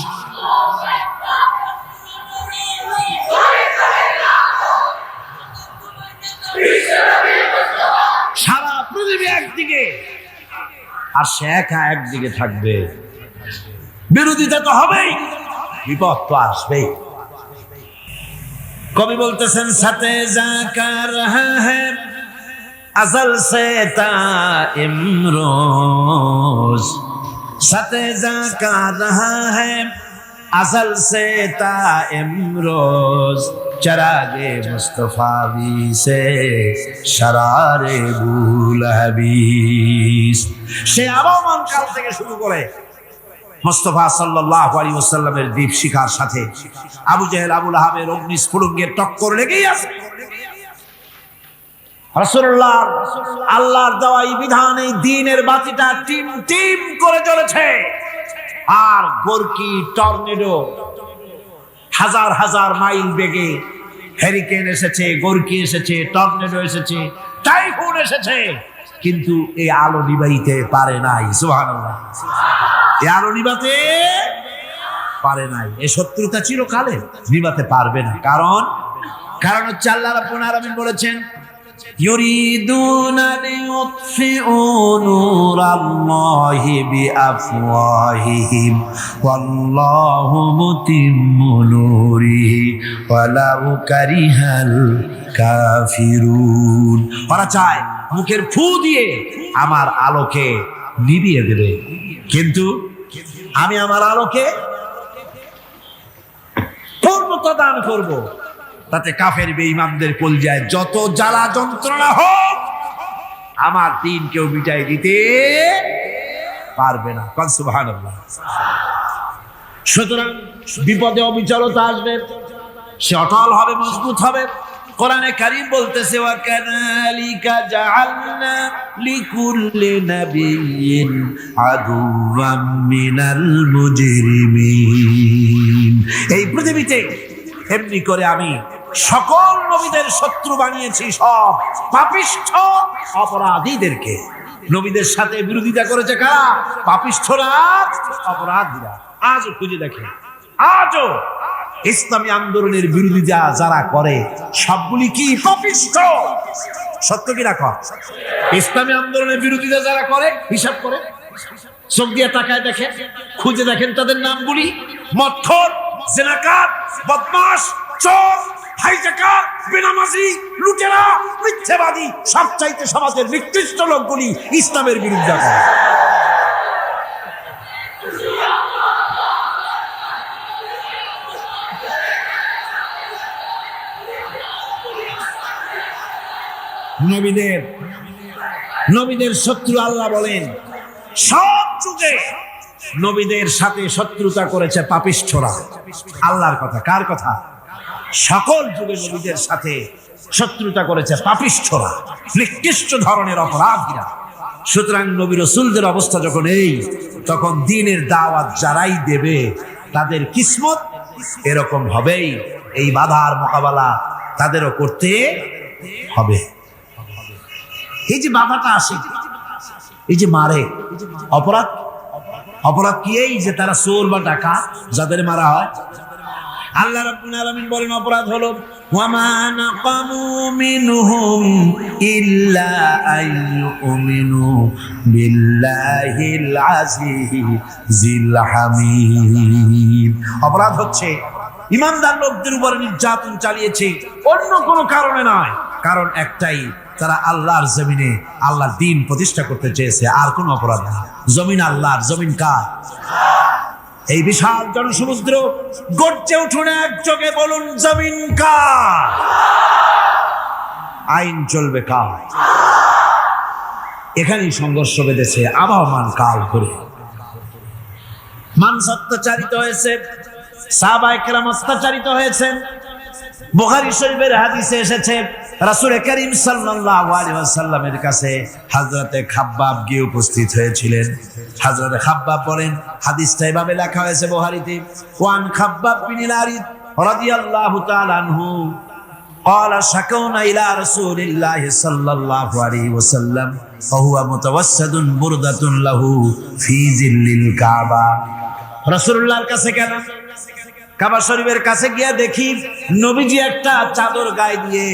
একদিকে আর সে একা একদিকে থাকবে। বিরোধিতা তো হবেই, বিপদ তো আসবেই। কবি বলতেছেন সাথে জাকা রহা হ্যায় আজল সে তা ইমরোজ, সাথে জাকা রহা হ্যায় असल से ता इमरोज, चरागे मुस्तफावी से शरारे बुल हबीस। সে আবহমান কাল থেকে শুরু করে মুস্তাফা সাল্লাল্লাহু আলাইহি ওয়াসাল্লামের দীপ শিখার সাথে আবু জেহেল, আবু লাহাবের অগ্নিস্ফুলিঙ্গের টক্কর লেগেই আছে। রাসূলুল্লাহ আল্লাহর দেওয়া এই বিধানে দ্বীনের বাতিটা টিম টিম করে জ্বলেছে। আর গোরকি, টর্নেডো, হাজার হাজার মাইল বেগে হ্যারিকেন এসেছে, গোরকি এসেছে, টর্নেডো এসেছে, টাইফুন এসেছে, কিন্তু এই আলো নিবাইতে পারে নাই। সুবহানাল্লাহ। এই আলো নিবাতে পারে নাই। এই শত্রুতা চিরকালে নিবাতে পারবে না। কারণ হচ্ছে আল্লাহ রাব্বুল আলামিন বলেছেন ইউরিদুনা লিইউতফিউ নূরাল্লাহি বিআফওয়াহিহিম ওয়াল্লাহু মুতিম্মু নূরিহি ওয়ালাউ কারিহাল কাফিরুন। ওরা চায় মুখের ফু দিয়ে আমার আলোকে নিভিয়ে দেবে, কিন্তু আমি আমার আলোকে পূর্ণতা দান করব। তাতে কাফের বেঈমানদের কলজায় যত জ্বালা যন্ত্রণা হোক, আমার দ্বীন কেউ মিটাই দিতে পারবে না। সুবহানাল্লাহ। সুতরাং বিপদে অবিচলতা আসবে, সে অটল হবে, মজবুত হবে। কোরআনে কারীম বলতেছে ওয়া কাযালিকা জাআলনা লিকুল্লি নাবিয়্যিন আদুওয়াম মিনাল মুজরিমিন। এই পৃথিবীতে এমনি করে আমি সকল নবীদের শত্রু বানিয়েছি, সব পাপিষ্ঠ অপরাধীদেরকে। নবীদের সাথে বিরোধিতা করেছে কারা? পাপিষ্ঠরা, অপরাধীরা। আজও খুঁজে দেখেন, আজও ইসলামী আন্দোলনের বিরোধিতা যারা করে সবগুলি কি পাপিষ্ঠ? সত্য কি রাখ? ইসলামী আন্দোলনের বিরোধিতা যারা করে হিসাব করে, চোখ দিয়ে তাকায় দেখেন, খুঁজে দেখেন তাদের নামগুলি। মৎখর, জেনাকার, বদমাশ, চোর, হাইজাকার, বেনামাজি, লুটেরা, মিথ্যাবাদী, সবচাইতে সমাজের নিকৃষ্ট লোকগুলি ইসলামের বিরুদ্ধে করে। নবীদের শত্রু আল্লাহ বলেন সব যুগে নবীদের সাথে শত্রুতা করেছে পাপিষ্ঠরা। আল্লাহর কথা, কার কথা? সকল যুগে নবীদের সাথে শত্রুতা করেছে পাপিষ্ঠরা, নিকৃষ্ট ধরনের অপরাধীরা। সুতরাং নবী রাসূলদের অবস্থা যখন এই, তখন দ্বীনের দাওয়াত যারাই দেবে তাদের কিসমত এরকম হবেই। এই বাধার মোকাবেলা তাদেরও করতে হবে। এই যে বাধাটা আসে, এই যে মারে, অপরাধ কি? এই যে তারা চোর বা ডাকাত যাদের মারা হয়। আল্লাহ রাব্বুল আলামিন বলেন অপরাধ হলো ওয়ামা নাকামু মিনহুম ইল্লা আইয়ুমিনু বিল্লাহিল আজিজিল হামিদ। অপরাধ হচ্ছে ইমানদার লোকদের উপর নির্যাতন চালিয়েছে, অন্য কোনো কারণে নয়। কারণ একটাই, তারা আল্লাহর জমিনে আল্লাহর দ্বীন প্রতিষ্ঠা করতে চেয়েছে, আর কোনো অপরাধ না। জমিন আল্লাহর, জমিন কার? এই বিশাল জনসমুদ্র গর্জে উঠুন একযোগে, বলুন জমিন কার? আইন চলবে কার? এখানেই সংঘর্ষ বেঁধেছে আবহমান কাল করে। মানুষ অত্যাচারিত হয়েছে, সাহাবায়ে কেরাম অত্যাচারিত হয়েছেন। বুখারী শরীফের হাদিসে এসেছে রাসূল করিম সাল্লাল্লাহু আলাইহি ওয়াসাল্লামের কাছে হযরতে খাব্বাব গিয়ে উপস্থিত হয়েছিলেন। হযরতে খাব্বাব বলেন, হাদিসটা এভাবে লেখা হয়েছে বুখারীতে, ওয়ান খাব্বাব বিন আরিদ রাদিয়াল্লাহু তাআলা আনহু قال شكونا إلى رسول الله صلى الله عليه وسلم وهو متوسد بردة له في ظل الكعبة। রাসূলুল্লাহর কাছে গেলাম, কাবা শরীফের কাছে গিয়ে দেখি নবীজি একটা চাদর গায়ে দিয়ে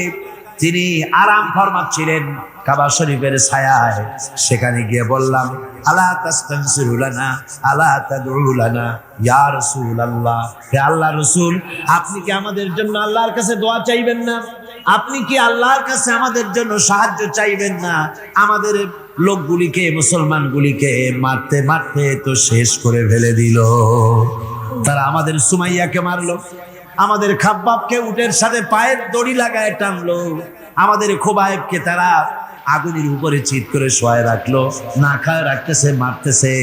তিনি আরাম ফরমাচ্ছিলেন কাবা শরীফের ছায়ায়। সেখানে গিয়ে বললাম, আলা তাস্তানসিরু লানা আলা তাদউ লানা ইয়া রাসূলুল্লাহ, হে আল্লাহর রাসূল, আপনি কি আমাদের জন্য আল্লাহর কাছে দোয়া চাইবেন না? আপনি কি আল্লাহর কাছে আমাদের জন্য সাহায্য চাইবেন না? আমাদের লোকগুলিকে, মুসলমানগুলিকে মারতে মারতে তো শেষ করে ফেলে দিল। তারা আমাদের সুমাইয়াকে মারলো, আমাদের খাব্বাবকে উটের সাথে পায়ের দড়ি লাগায় টানলো, আমাদের খোবায়েবকে তারা আগুনের উপরে চিৎ করে শোয়ায় রাখলো, না খায় রাখতেছে, মারতেছে,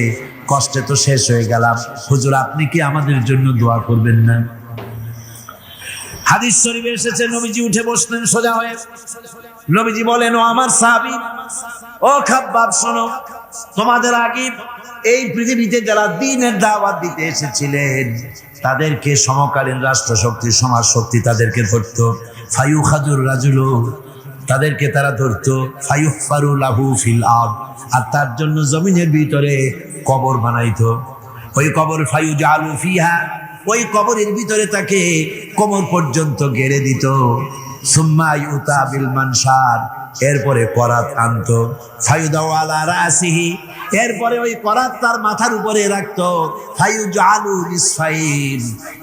কষ্টে তো শেষ হয়ে গেলাম। হুজুর, আপনি কি আমাদের জন্য দোয়া করবেন না? হাদিস শরীফে এসেছে, নবীজি উঠে বসলেন সোজা হয়ে। নবীজি বলেন, ও আমার সাহাবী, ও খাব্বাব, শোনো, তোমাদের আগে এই পৃথিবীতে যারা দ্বীনের দাওয়াত দিতে এসেছিলেন তাদেরকে সমকালীন রাষ্ট্রশক্তি, সমাজ শক্তি তাদেরকে ধরতো। ফায়ুখাদুর রাজুলু, তাদেরকে তারা ধরতো। ফায়ুহফারু লাহু ফিল আরদ, আর তার জন্য জমিনের ভিতরে কবর বানাইতো। ওই কবর ফায়ুজালু ফিহা, ওই কবরের ভিতরে তাকে কোমর পর্যন্ত গেড়ে দিত। সুম্মা ইউতা বিল মানশার, এরপরে করাত আনতো। ফায়ুদাউ আলা রাসিহি, এরপরে ওই করাত তার মাথার উপরে রাখতো। ফায়ুজালু নিসফাইন,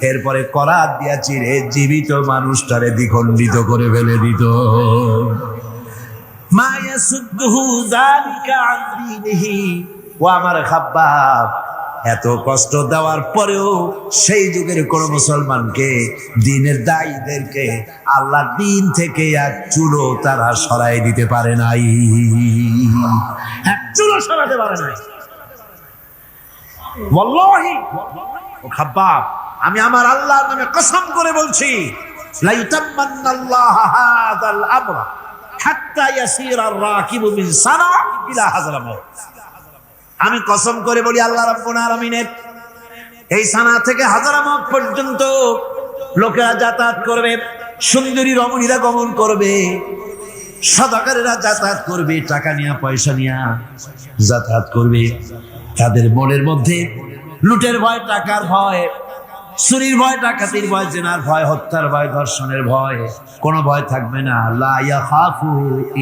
এরপরে করাত দিয়া চিরে জীবিত মানুষটারে দ্বিখণ্ডিত করে ফেলে দিত। মা ইয়াসুদ্দুহু যালিকা আন দীনিহি, ও আমার খাব্বাব, এত কষ্ট দেওয়ার পরেও সেই যুগের কোন মুসলমানকে, দ্বীনের দায়ীদেরকে আল্লাহ দ্বীন থেকে এক চুলো তারা সরাই দিতে পারে নাই, এক চুলো সরাতে পারে নাই। ওয়াল্লাহি, ও খাব্বাব, আমি আমার আল্লাহর নামে কসম করে বলছি, লা ইউতাম্মান্নাল্লাহু হাযাল আমরা হাত্তা ইয়াসিরা আর-রাকিবু মিন সানা ইলা হাযরামাউত। আমি কসম করে বলি, আল্লাহ রাব্বুল আলামিনের এই সানা থেকে হাজারামাত পর্যন্ত লোকেরা যাতায়াত করবে, সুন্দরী রমণীরা গমন করবে, সদাকারেরা যাতায়াত করবে, টাকা নিয়া পয়সা নিয়া যাতায়াত করবে। তাদের মনের মধ্যে লুটের ভয়, টাকার ভয়, চুরির ভয়, ডাকাতির ভয়, জেনার ভয়, হত্যার ভয়, ধর্ষণের ভয়, কোনো ভয় থাকবে না। লা ইয়াখাফু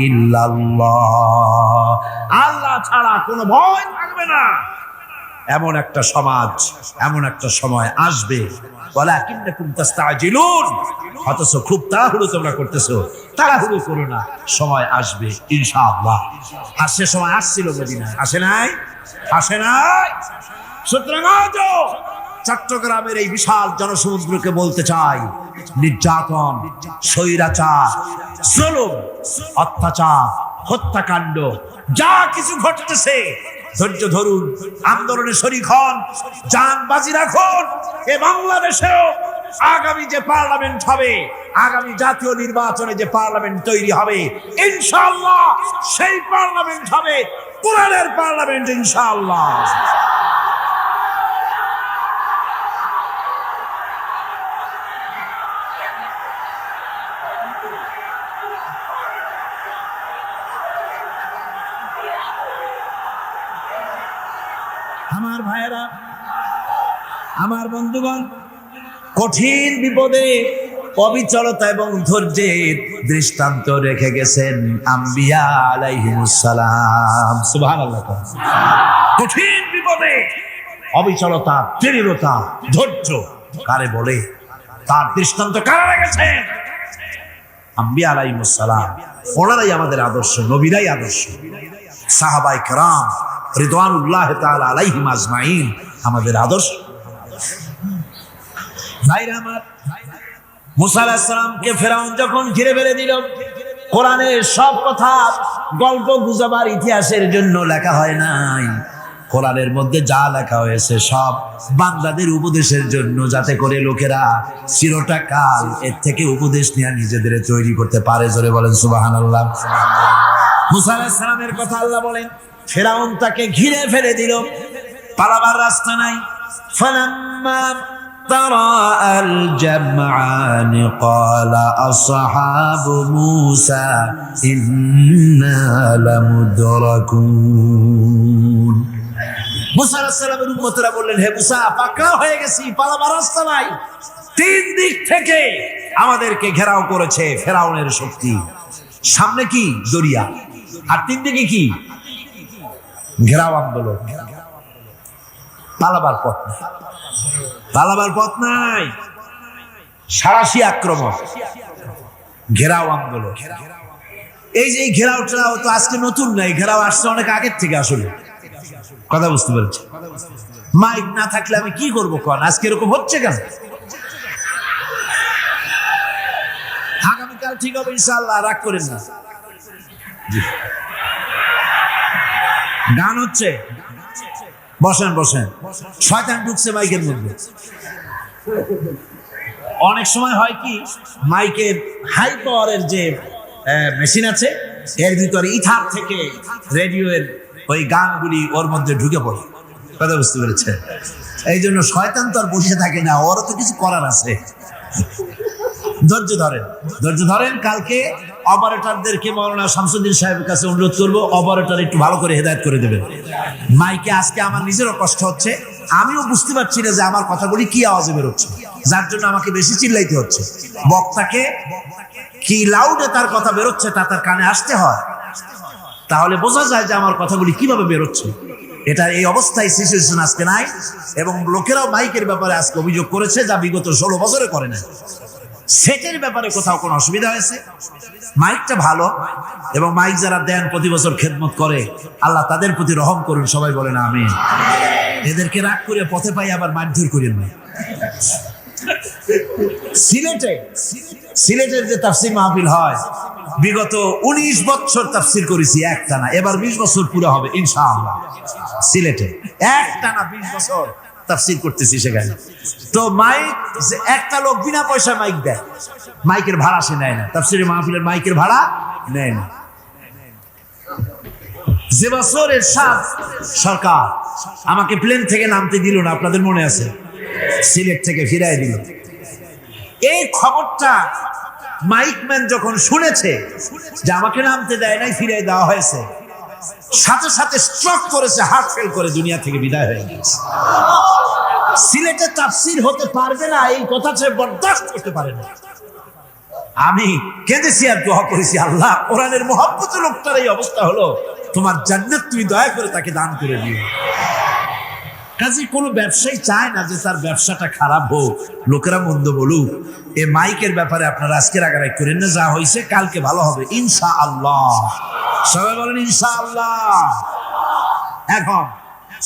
ইল্লাল্লাহ, আল্লাহ ছাড়া কোনো ভয় থাকবে না। এমন একটা সমাজ, এমন একটা সময় আসবে, ওয়ালাকিন্নাকুম তাস্তাজিলুন, অথচ খুব তাড়াহুড়ো তোমরা করতেছো। তাড়াহুড়ো করো না, সময় আসবে ইনশাআল্লাহ। আর সে সময় আসছিল মদিনায়, আসে নাই? আসে নাই? সুতরাং আজও চট্টগ্রামের এই বিশাল জনসমুদ্রকে বলতে চাই, নির্যাতন, স্বৈরাচার, জুলুম, অত্যাচার, হত্যাকাণ্ড যা কিছু ঘটতেছে, ধৈর্য ধরুন, আন্দোলনে শরীক হন, জান বাজি রাখুন। এ বাংলাদেশেও আগামী যে পার্লামেন্ট হবে, আগামী জাতীয় নির্বাচনে যে পার্লামেন্ট তৈরি হবে, ইনশাআল্লাহ সেই পার্লামেন্ট হবে কোরআনের পার্লামেন্ট, ইনশাআল্লাহ। আমার ভাইয়েরা, আমার বন্ধুগণ, কঠিন বিপদে অবিচলতা এবং ধৈর্যের দৃষ্টান্ত রেখে গেছেন আম্বিয়া আলাইহিমুস সালাম। সুবহানাল্লাহ। কঠিন বিপদে অবিচলতা, দৃঢ়তা, ধৈর্য কারে বলে, তার দৃষ্টান্ত কারা রেখেছেন? আম্বিয়া আলাইহিমুস সালাম। ওনারাই আমাদের আদর্শ, নবীরাই আদর্শ। সাহাবায়ে কেরাম রিদওয়ানুল্লাহ তাআলা আলাইহিম আজমাইন আমাদের আদর্শ। ভাইরা আমার, মুসা আলাইহিস সালামকে ফেরাউন যখন ঘিরে ফেলে দিল, কোরআনের সব কথা গল্প গুজবার ইতিহাসের জন্য লেখা হয় নাই। কোরআনের মধ্যে যা লেখা হয়েছে সব বান্দাদের উপদেশের জন্য, যাতে করে লোকেরা চিরটা কাল এর থেকে উপদেশ নিয়ে নিজেদের তৈরি করতে পারে। জোরে বলেন সুবহানাল্লাহ। মুসা আলাইহিস সালামের কথা আল্লাহ বলেন, ফেরাউন তাকে ঘিরে ফেলে দিল, পালাবার রাস্তা নাই। ফালাম্মা তারাআ আল জামআন ক্বালা আসহাবু মূসা ইন্না লামুদরাকুন। মুসা আলাইহিস সালামের উম্মতরা বললেন, হে মুসা, পাকড়াও হয়ে গেছি, পালাবার রাস্তা নাই। তিন দিক থেকে আমাদেরকে ঘেরাও করেছে ফেরাউনের শক্তি। সামনে কি? দরিয়া, আর তিন দিকে কি? ঘেরাও আন্দোলন। পালাবার পথ নাই, পালাবার পথ নাই। সারাশি আক্রমণ, ঘেরাও আন্দোলন। এই যে ঘেরাও টেরাও তো আজকে নতুন নাই, ঘেরাও আসছে অনেক আগের থেকে। আসলে কথা বুঝতে পারছি। মাইক না থাকলে আমি কি করবো কোন? আজকে এরকম হচ্ছে কেন? আগামীকাল ঠিক হবে ইনশাআল্লাহ, রাগ করেন না। গান হচ্ছে, বসেন বসেন। শয়তান ঢুকছে মাইকের মধ্যে। অনেক সময় হয় কি, মাইকের হাই পাওয়ারের যে মেশিন আছে, এর ভিতরে ইথার থেকে রেডিওর ওই গানগুলি ওর মধ্যে ঢুকে পড়ে। কথা বুঝতে পেরেছে? এই জন্য শয়তান তো আর বসে থাকে না, ওরও তো কিছু করার আছে। ধৈর্য ধরেন, ধৈর্য ধরেন। কালকে অপারেটরদেরকে মাওলানা শামসুদ্দিন সাহেবের কাছে অনুরোধ করবো, অপারেটর একটু ভালো করে হেদায়েত করে দেবেন মাইকে। আজকে আমার নিজেরও কষ্ট হচ্ছে, আমিও বুঝতে পারছি না যে আমার কথাগুলি কি আওয়াজে বেরোচ্ছে, যার জন্য আমাকে বেশি চিল্লাইতে হচ্ছে। বক্তাকে কি লাউডে তার কথা বেরোচ্ছে তা তার কানে আসতে হয়, তাহলে বোঝা যায় যে আমার কথাগুলি কিভাবে বেরোচ্ছে। এটা এই অবস্থায় সিচুয়েশন আজকে নাই, এবং লোকেরাও মাইকের ব্যাপারে আজকে অভিযোগ করেছে, যা বিগত 16 বছরে করে না। সেটের ব্যাপারে কোথাও কোনো অসুবিধা হয়েছে? মাইকটা ভালো, এবং মাইক যারা দেন প্রতি বছর খেদমত করে, আল্লাহ তাদের প্রতি রহম করুন। সবাই বলেন আমিন। এদেরকে রাগ করে পথে পাই আবার মারধর করেন না। সিলেটের যে তাফসীর মাহফিল হয়, বিগত 19 বছর তাফসীর করেছি একটানা, এবার 20 বছর পুরো হবে ইনশাআল্লাহ। সিলেটে একটানা 20 বছর তাফসীর করতেছি সেখানে। তো মাইক, একটা লোক বিনা পয়সা মাইক দেয়, মাইকের ভাড়া সে নেয় না। তাফসীরের মাহফিলের মাইকের ভাড়া নেয় না। যে বছর এরশাদ সরকার আমাকে প্লেন থেকে নামতে দিল না, আপনাদের মনে আছে? সিলেট থেকে ফিরাই দিল। এই খবরটা মাইকম্যান যখন শুনেছে যে আমাকে নামতে দেয় নাই, ফিরাই দেওয়া হয়েছে, সাথে সাথে স্ট্রোক করেছে, হার্ট ফেল করে দুনিয়া থেকে বিদায় হয়ে গেছে। সিলেটে তাফসীর হতে পারবে না, এই কথা সে বরদাস্ত করতে পারে না। আমি কেঁদেছি আর দোয়া করেছি, আল্লাহ, কোরআনের মহব্বতের লোকটার এই অবস্থা হলো, তোমার জান্নাত তুমি দয়া করে তাকে দান করে দিও। কাজে কোনো ব্যবসায়ী চায় না যে তার ব্যবসাটা খারাপ হোক, লোকেরা মন্দ বলুক। এ মাইকের ব্যাপারে আপনারা আজকে রাগারাগ করেন না, যা হয়েছে কালকে ভালো হবে ইনশাআল্লাহ। সবাই বলেন ইনশাআল্লাহ। এখন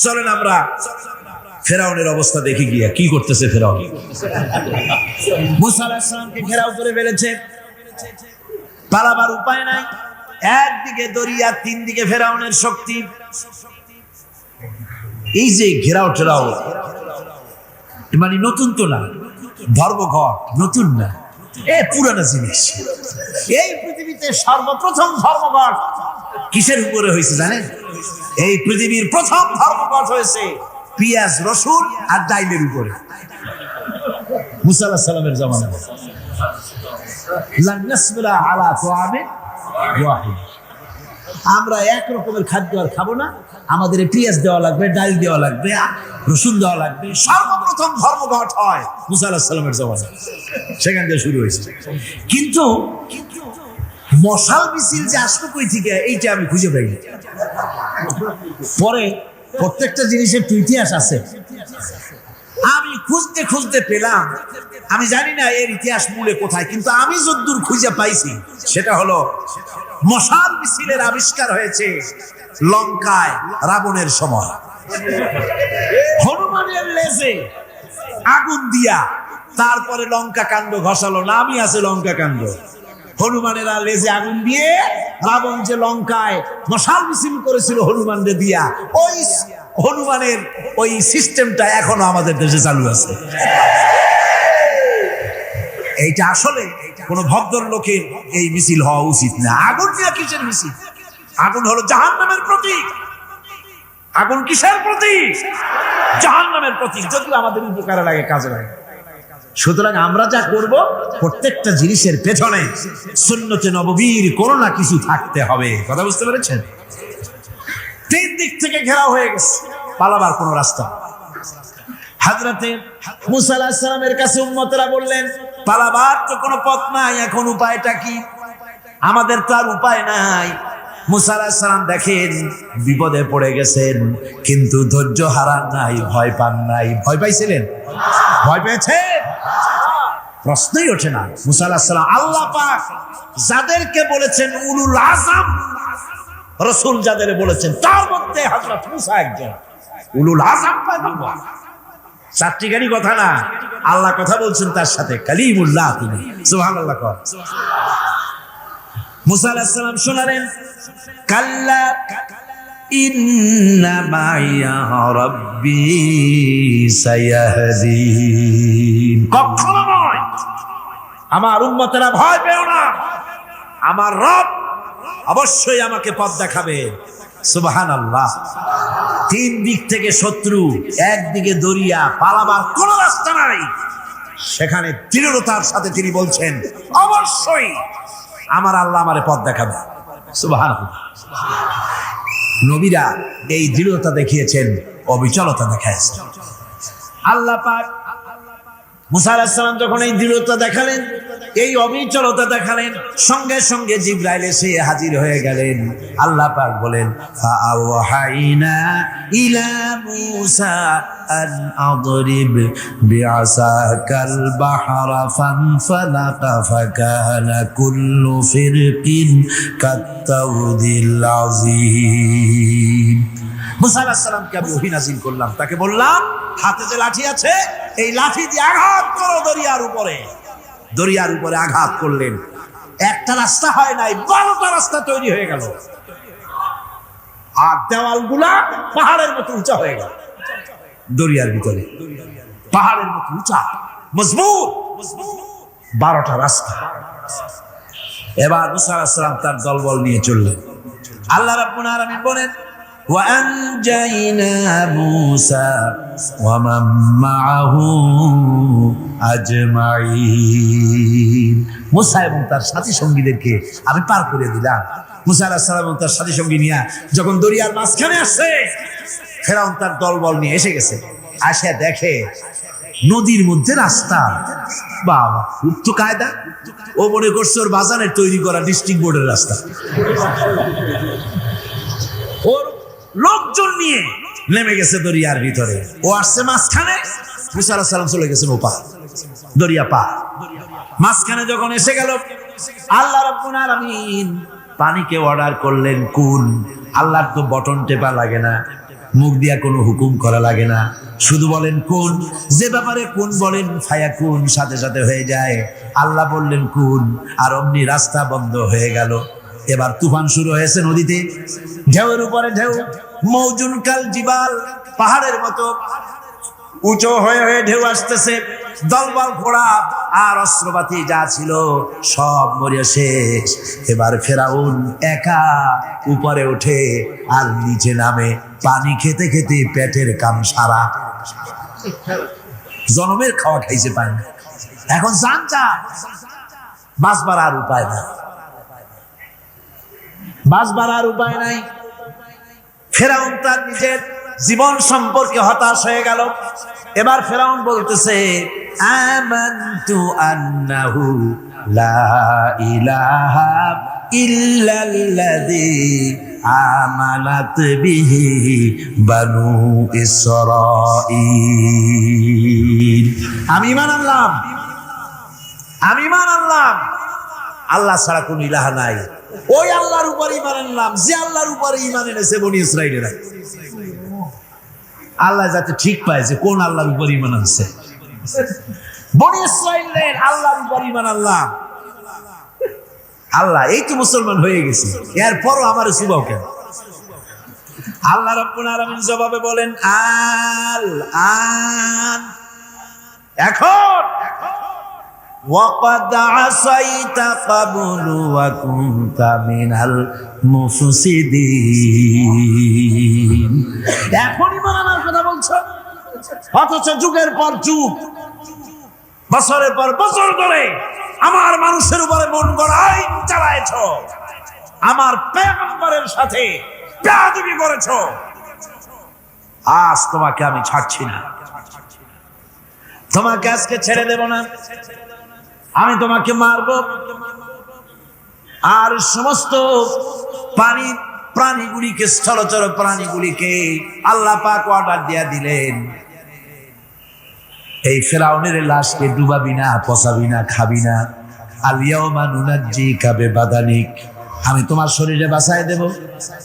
চলেন আমরা ফেরাউনের অবস্থা দেখে গিয়া কি করতেছে ফেরাউন। মুসা আলাইহিস সালামকে ঘেরাও করে ফেলেছে, পালাবার উপায় নাই। একদিকে দরিয়া, তিন দিকে ফেরাউনের শক্তি। এই যে ঘেরাও টেরাও, মানে নতুন তো না, ধর্মঘট নতুন না, এ পুরানো জিনিস। এই পৃথিবীতে সর্বপ্রথম ধর্মঘট কিসের উপরে হয়েছে জানেন? এই পৃথিবীর প্রথম ধর্মঘট হয়েছে পেঁয়াজ, রসুন আর ডাইলের উপরে। মুসা আলাইহিস সালামের জামানায় লান নাসবিরা আলা তাআমিন ওয়াহিদ, আমরা এক রকমের খাদ্য আর খাবো না, আমাদের পেঁয়াজ দেওয়া লাগবে, ডাল দেওয়া লাগবে, রসুন দেওয়া লাগবে। সর্বপ্রথম ধর্মঘট হয় মুসা আলাইহিস সালামের জামানায়, সেখান থেকে শুরু হয়েছে। কিন্তু মশাল মিছিল যে আসলো কই থেকে, এইটা আমি খুঁজে পাইনি। পরে প্রত্যেকটা জিনিসের তো ইতিহাস আছে, আমি খুঁজতে খুঁজতে পেলাম। আমি জানি না এর ইতিহাস মূলে কোথায়, কিন্তু আমি যদ্দূর খুঁজে পাইছি সেটা হলো মশাল মিছিলের আবিষ্কার হয়েছে লঙ্কায় রাবণের সময়। হনুমানের লেজে আগুন দিয়া তারপরে লঙ্কা কাণ্ড ঘষালো, নামই আছে লঙ্কা কাণ্ড। হনুমানেরা লেজে আগুন দিয়ে রাবণ যে লঙ্কায় মশাল মিছিল করেছিল হনুমানদের দিয়া, ওই হনুমানের ওই সিস্টেমটা এখনো আমাদের দেশে চালু আছে। এইটা আসলে কোন ভদ্রলোকের এই মিছিল হওয়া উচিত না। আগুন নিয়ে কিসের মিছিল? আগুন হলো জাহান্নামের প্রতীক। আগুন কিসের প্রতীক? জাহান্নামের প্রতীক। যদিও আমাদের উপকারে লাগে, কাজে লাগে। সুতরাং আমরা যা করব, প্রত্যেকটা জিনিসের পেছনে সুন্নতে নববীর কোনো না কিছু থাকতে হবে। কথা বুঝতে পেরেছেন? তিন দিক থেকে ঘেরাও হয়ে গেছে, পালাবার কোনো রাস্তা। হযরতে মুসা আলাইহিস সালামের কাছে উম্মতেরা বললেন, পালাবার তো কোনো পথ নাই, এখন উপায়টা কি? আমাদের তো আর উপায় নাই। মুসা আলাইহিস সালাম দেখেন বিপদে পড়ে গেছেন, কিন্তু ধৈর্য হারান নাই, ভয় পান নাই। ভয় পাইছিলেন? ভয় পেয়েছেন? প্রশ্নই ওঠে না। মুসা আলাইহিস সালাম আল্লাহ পাক যাদেরকে বলেছেন উলুল আযম রাসূল, যাদের বলেছেন তার মধ্যে হযরত মুসা একজন উলুল আযম পয়গম্বর। চারটি গাড়ি কথা না, আল্লাহ কথা বলছেন তার সাথে, কালিমুল্লাহ তিনি। সুবহানাল্লাহ। মুসা আলাইহিস সালাম শোনালেন, কাল্লা ইন্না মাইয়া রাব্বি সায়াহদিন। কখনো নয়, আমার উম্মতেরা ভয় পেও না, আমার রব অবশ্যই আমাকে পথ দেখাবে। সুবহানাল্লাহ। তিন দিক থেকে শত্রু, একদিকে দরিয়া, পালাবার কোনো রাস্তা নাই। সেখানে দৃঢ়তার সাথে তিনি বলছেন, অবশ্যই আমার আল্লাহ আমারে পথ দেখাবে। সুবহানাল্লাহ। নবীরা এই দৃঢ়তা দেখিয়েছেন, অবিচলতা দেখাইছেন। আল্লাহ পাক মুসা আলাইহিস সালাম যখন এই দৃঢ়তা দেখালেন, এই অবিচলতা দেখালেন, সঙ্গে সঙ্গে জিবরাইল এসে হাজির হয়ে গেলেন। আল্লাহ পাক বলেন, ফাআওহাইনা ইলা মুসা আন আদরিব বিআসাকাল বাহরা ফানফালাকা ফাকানা কুল্লু ফিরকিন কাত্তাউদিল আযীম। মুসা আলাইহিস সালামকে আমি ওহী নাযিল করলাম, তাকে বললাম হাতে যে লাঠি আছে, এই লাঠি দিয়ে আঘাত করো দরিয়ার উপরে। দরিয়ার উপরে আঘাত করলেন, একটা রাস্তা হয় নাই, 12টা রাস্তা তৈরি হয়ে গেল। আর দেওয়ালগুলা পাহাড়ের মতো উঁচা হয়ে গেল। দরিয়ার ভিতরে পাহাড়ের মতো উঁচা, মজবুত 12টা রাস্তা। এবার মুসা আলাইহিস সালাম তার দলবল নিয়ে চললেন। আল্লাহ রাব্বুল আলামিন বলেন, وأنجينا موسى ومن معه أجمعين। মুসা এবং তার সাথী সঙ্গীদেরকে আমি পার করে দিলাম। মুসা আলাইহিস সালাম এবং তার সাথী সঙ্গী নিয়ে যখন দরিয়ার মাঝখানে আসছে, ফেরাউন তার দলবল নিয়ে এসে গেছে। আসে দেখে নদীর মধ্যে রাস্তা। বাবা, খুব তো কায়দা। ও মনে করছে ওর বাজানের তৈরি করা ডিস্ট্রিক্ট বোর্ডের রাস্তা। ওর লোকজন নিয়ে নেমে গেছে দরিয়ার ভিতরে, ও আসছে মাঝখানে। মুসা আলাইহিস সালাম চলে গেছেন ওপার, দরিয়া পার। মাঝখানে যখন এসে গেল, আল্লাহ রাব্বুল আলামিন পানিকে অর্ডার করলেন কুল। আল্লাহর তো বটন টেপা লাগে না, মুখ দিয়া কোনো হুকুম করা লাগে না, শুধু বলেন কুন। যে ব্যাপারে কুন বলেন ফায়াকুন, সাথে সাথে হয়ে যায়। আল্লাহ বললেন কুন, আর অমনি রাস্তা বন্ধ হয়ে গেল। এবার তুফান শুরু হয়েছে নদীতে, ঢেউয়ের উপরে ঢেউ, মৌজুন কাল জিবাল, পাহাড়ের মতো উঁচু হয়ে হয়ে ঢেউ আসতেছে। দলবল ঘোড়া আর অস্ত্রপাতি যা ছিল সব মরিয়া শেষ। এবার ফেরাউন একা উপরে ওঠে আর নিচে নামে, পানি খেতে খেতে পেটের কাম সারা। জনমের খাওয়া খাইছে পানি, এখন জান চা, বাঁচবার আর উপায় নাই, বাঁচবার আর উপায় নাই। ফেরাউন তার নিজের জীবন সম্পর্কে হতাশ হয়ে গেল। এবার ফেরাউন বলতেছে, আমানতু আন্নাহু লা ইলাহা ইল্লাল্লাযী আমানাত বিহি বানু ইসরাঈল। আমি ঈমান আনলাম, আমি ঈমান আনলাম আল্লাহ ছাড়া কোনো ইলাহ নাই। ওই আল্লাহর উপর ঈমান আনলাম যে আল্লাহর উপরে ঈমান এনেছে বনি ইসরাঈলেরা। আল্লাহ যাতে ঠিক পায় যে কোন আল্লাহর উপর ঈমান আনছে। বনি ইসরাঈলের আল্লাহর উপর ঈমান আনলাম। আল্লাহ, এই তো মুসলমান হয়ে গেছি, এরপরও আমার সুবাও কেন? আল্লাহ রাব্বুল আলামিন জবাবে বলেন, আল আন, এখন ওয়াকাদ আসাইতা ক্বাবলু ওয়া কুনতা মিনাল মুফসিদিন, এখনই মানার কথা বলছো, অথচ যুগের পর যুগ, বছরের পর বছর ধরে আমার মানুষের উপরে মন গড়া আইন চালায়েছো, আমার পয়গম্বরের সাথে বেয়াদবি করেছো, আজ তোমাকে আমি ছাড়ছি না, তোমাকে আজকে ছেড়ে দেব না, আমি তোমাকে মারবো। আর সমস্ত প্রাণীগুলিকে, স্থলচর প্রাণীগুলিকে আল্লাহ পাক অর্ডার দিয়া দিলেন, এই ফিরআউনের লাশকে ডুবাবি না, পচাবি না, খাবি না। আল ইয়াউমা নুনাজ্জিকা বিবাদানিক, আমি তোমার শরীরে বাঁচায় দেব,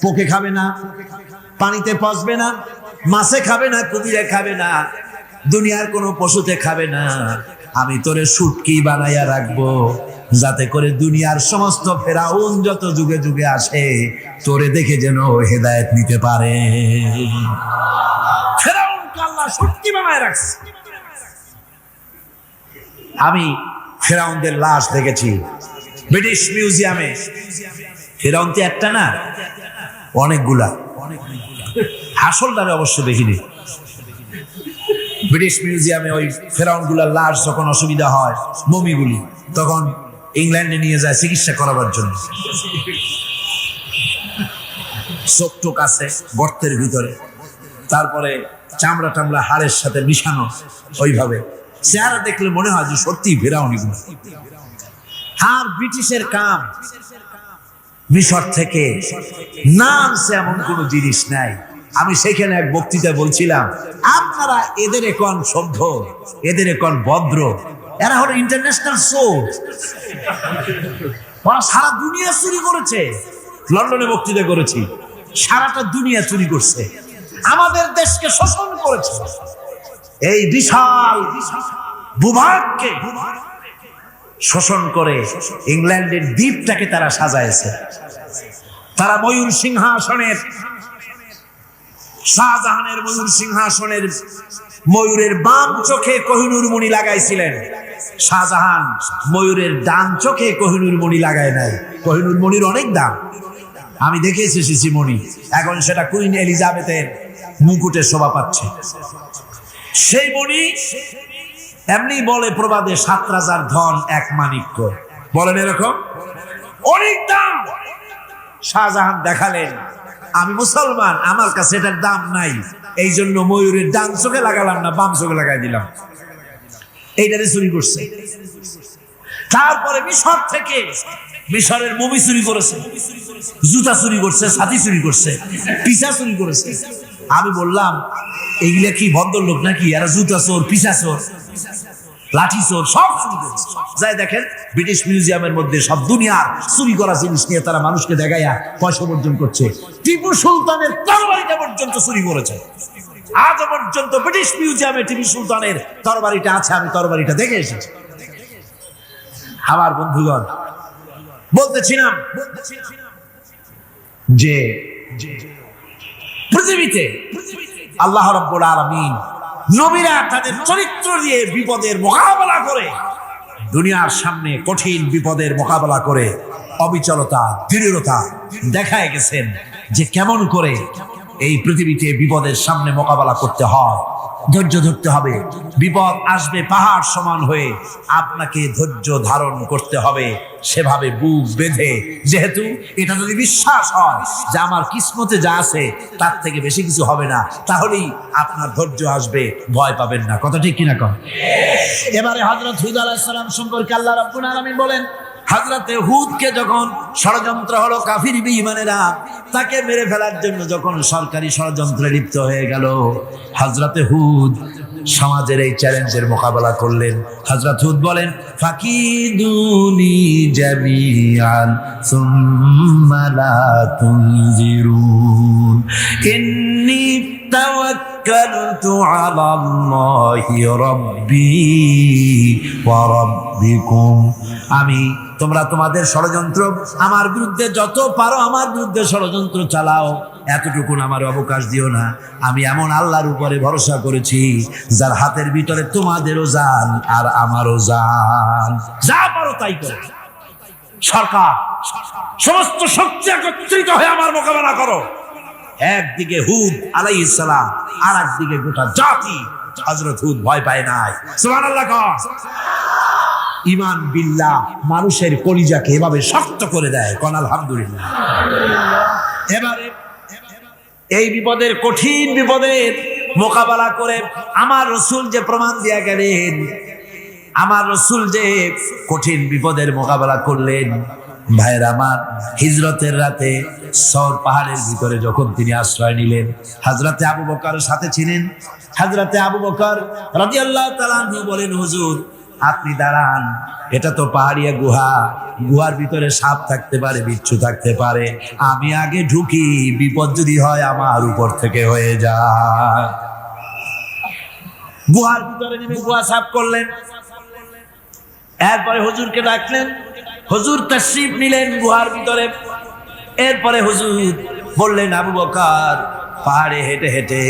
পোকে খাবে না, পানিতে পচবে না, মাছে খাবে না, কুমিরে খাবে না, দুনিয়ার কোনো পশুতে খাবে না, আমি তোরে শুটকি বানাইয়া রাখবো, যাতে করে দুনিয়ার সমস্ত ফেরাউন যত যুগে যুগে আসে তোরে দেখে যেন হেদায়েত নিতে পারে। ফেরাউনকে আল্লাহ শুটকি বানায় রাখছে। আমি ফেরাউনদের লাশ দেখেছি ব্রিটিশ মিউজিয়ামে। ফেরাউন তো একটা না, অনেকগুলা, আসলটারে অবশ্য দেখিনি। ব্রিটিশ মিউজিয়ামে ওই ফেরাউনগুলার লাশ যখন অসুবিধা হয়, মমিগুলি, তখন ইংল্যান্ডে নিয়ে যায় চিকিৎসা করাবার জন্য। চোখ টোক আছে গর্তের ভিতরে, তারপরে চামড়া টামড়া হাড়ের সাথে মিশানো, ওইভাবে চেহারা দেখলে মনে হয় যে সত্যি ফেরাউনিগুলো। আর ব্রিটিশের কাম, মিশর থেকে নামছে এমন কোন জিনিস নাই। আমি সেখানে এক বক্তৃতায় বলছিলাম, আপনারা এদের এখন সভ্য, এদের এখন ভদ্র, এরা হলো ইন্টারন্যাশনাল সোর্স, ওরা সারা দুনিয়া চুরি করেছে। লন্ডনে বক্তৃতা করেছি, সারাটা দুনিয়া চুরি করছে, আমাদের দেশকে শোষণ করেছে। এই বিশাল ভূভাগকে শোষণ করে ইংল্যান্ডের দ্বীপটাকে তারা সাজাইছে। তারা ময়ূর সিংহাসনের, শাহজাহানের ময়ূর সিংহাসনের ময়ূরের বাম চোখে কোহিনূর মণি লাগাইছিলেন, শাহজাহান ময়ূরের ডান চোখে কোহিনূর মণি লাগায় নাই। কোহিনূর মণির অনেক দাম, আমি দেখে এসেছি মণি, এখন সেটা কুইন এলিজাবেথের মুকুটে শোভা পাচ্ছে। সেই মণি এমনি বলে প্রবাদে, 7 রাজার ধন এক মাণিক্য, বলেন এরকম, অনেক দাম। শাহজাহান দেখালেন, আমি মুসলমান, আমার কাছে এটার দাম নাই, এই জন্য ময়ূরের ডান চোখে লাগালাম না, বাম চোখে লাগাই দিলাম। এইটারে চুরি করছে। তারপরে মিশর থেকে, মিশরের মমি চুরি করেছে, জুতা চুরি করছে, ছাতি চুরি করছে, পিসা চুরি করেছে। আমি বললাম, এইগুলা কি ভদ্রলোক নাকি? এরা জুতা চোর, পিসা চোর, লাঠি চোর, সব চুরি করেছে। যাই দেখেন ব্রিটিশ মিউজিয়ামের মধ্যে সব দুনিয়ার চুরি করা জিনিস নিয়ে তারা মানুষকে দেখাইয়া পয়সা অর্জন করছে। টিপু সুলতানের তরবারিটা পর্যন্ত চুরি করেছে। আজ পর্যন্ত ব্রিটিশ মিউজিয়ামে টিপু সুলতানের তরবারিটা আছে, আমি তরবারিটা দেখে এসেছি। আমার বন্ধুগণ, বলতেছিলাম যে পৃথিবীতে আল্লাহ রাব্বুল আলামিন নবীরা তাদের চরিত্র দিয়ে বিপদের মোকাবেলা করে, দুনিয়ার সামনে কঠিন বিপদের মোকাবেলা করে অবিচলতা, দৃঢ়তা দেখায় গেছেন যে কেমন করে এই পৃথিবীতে বিপদের সামনে মোকাবেলা করতে হয়। ধৈর্য ধরতে হবে, বিপদ আসবে পাহাড় সমান হয়ে, আপনাকে ধৈর্য ধারণ করতে হবে, সেভাবে বুক বেঁধে। যেহেতু এটা যদি বিশ্বাস হয় যে আমার কিসমতে যা আছে তার থেকে বেশি কিছু হবে না, তাহলেই আপনার ধৈর্য আসবে, ভয় পাবেন না। কথা ঠিক কিনা কন? এবারে হযরত হুদ আলাইহিস সালাম সম্পর্কে আল্লাহ রাব্বুল আলামিন বলেন, হযরতে হুদকে যখন ষড়যন্ত্র হলো, কাফির বেঈমানেরা তাকে মেরে ফেলার জন্য যখন সরকারি ষড়যন্ত্রে লিপ্ত হয়ে গেল, হযরতে হুদ সমাজের এই চ্যালেঞ্জের মোকাবেলা করলেন। হযরত হুদ বলেন, ফাকিদুনি জামিআন সুম্মা লা তুনজিরুন ইন্নী তাওয়াক্কালতু আলাল্লাহি রাব্বি ওয়া রাব্বিকুম, আমি তোমরা তোমাদের ষড়যন্ত্র আমার বিরুদ্ধে যত পারো আমার বিরুদ্ধে ষড়যন্ত্র চালাও, এতটুকু আমার অবকাশ দিও না। আমি এমন আল্লাহর উপরে ভরসা করেছি যার হাতের ভিতরে তোমাদেরও জান আর আমারও জান। যা পারো তাই করো। সরকার সমস্ত শক্তি একত্রিত হয়ে আমার মোকাবেলা করো। একদিকে হুদ আলাইহিস সালাম, আর একদিকে গোটা জাতি। হযরত হুদ ভয় পায় নাই। সুবহানাল্লাহ। ঈমান বিল্লাহ মানুষের কলিজাকে এভাবে শক্ত করে দেয়। কোন আলহামদুলিল্লাহ। এবারে এই বিপদের, কঠিন বিপদের মোকাবেলা করে আমার রাসূল যে প্রমাণ দিয়া গেলেন, আমার রাসূল যে কঠিন বিপদের মোকাবেলা করলেন, ভাইরা আমার, হিজরতের রাতে সওর পাহাড়ের ভিতরে যখন তিনি আশ্রয় নিলেন, হযরতে আবু বকর সাথে ছিলেন। হযরতে আবু বকর রাদিয়াল্লাহু তাআলা আনহু বলেন, হুজুর আপনি দাঁড়ান, এটা তো পাহাড়িয়া গুহা, গুহার ভিতরে সাপ থাকতে পারে, বিচ্ছু থাকতে পারে, আমি আগে ঢুকি, বিপদ যদি হয় আমার উপর থেকে হয়ে যায়। গুহার ভিতরে নেমে গুহা সাফ করলেন। এরপরে হুজুরকে ডাকলেন, হুজুর তাশরীফ নিলেন গুহার ভিতরে। এরপরে হুজুর বললেন, আবু বকর পাহাড়ে হেঁটে হেঁটে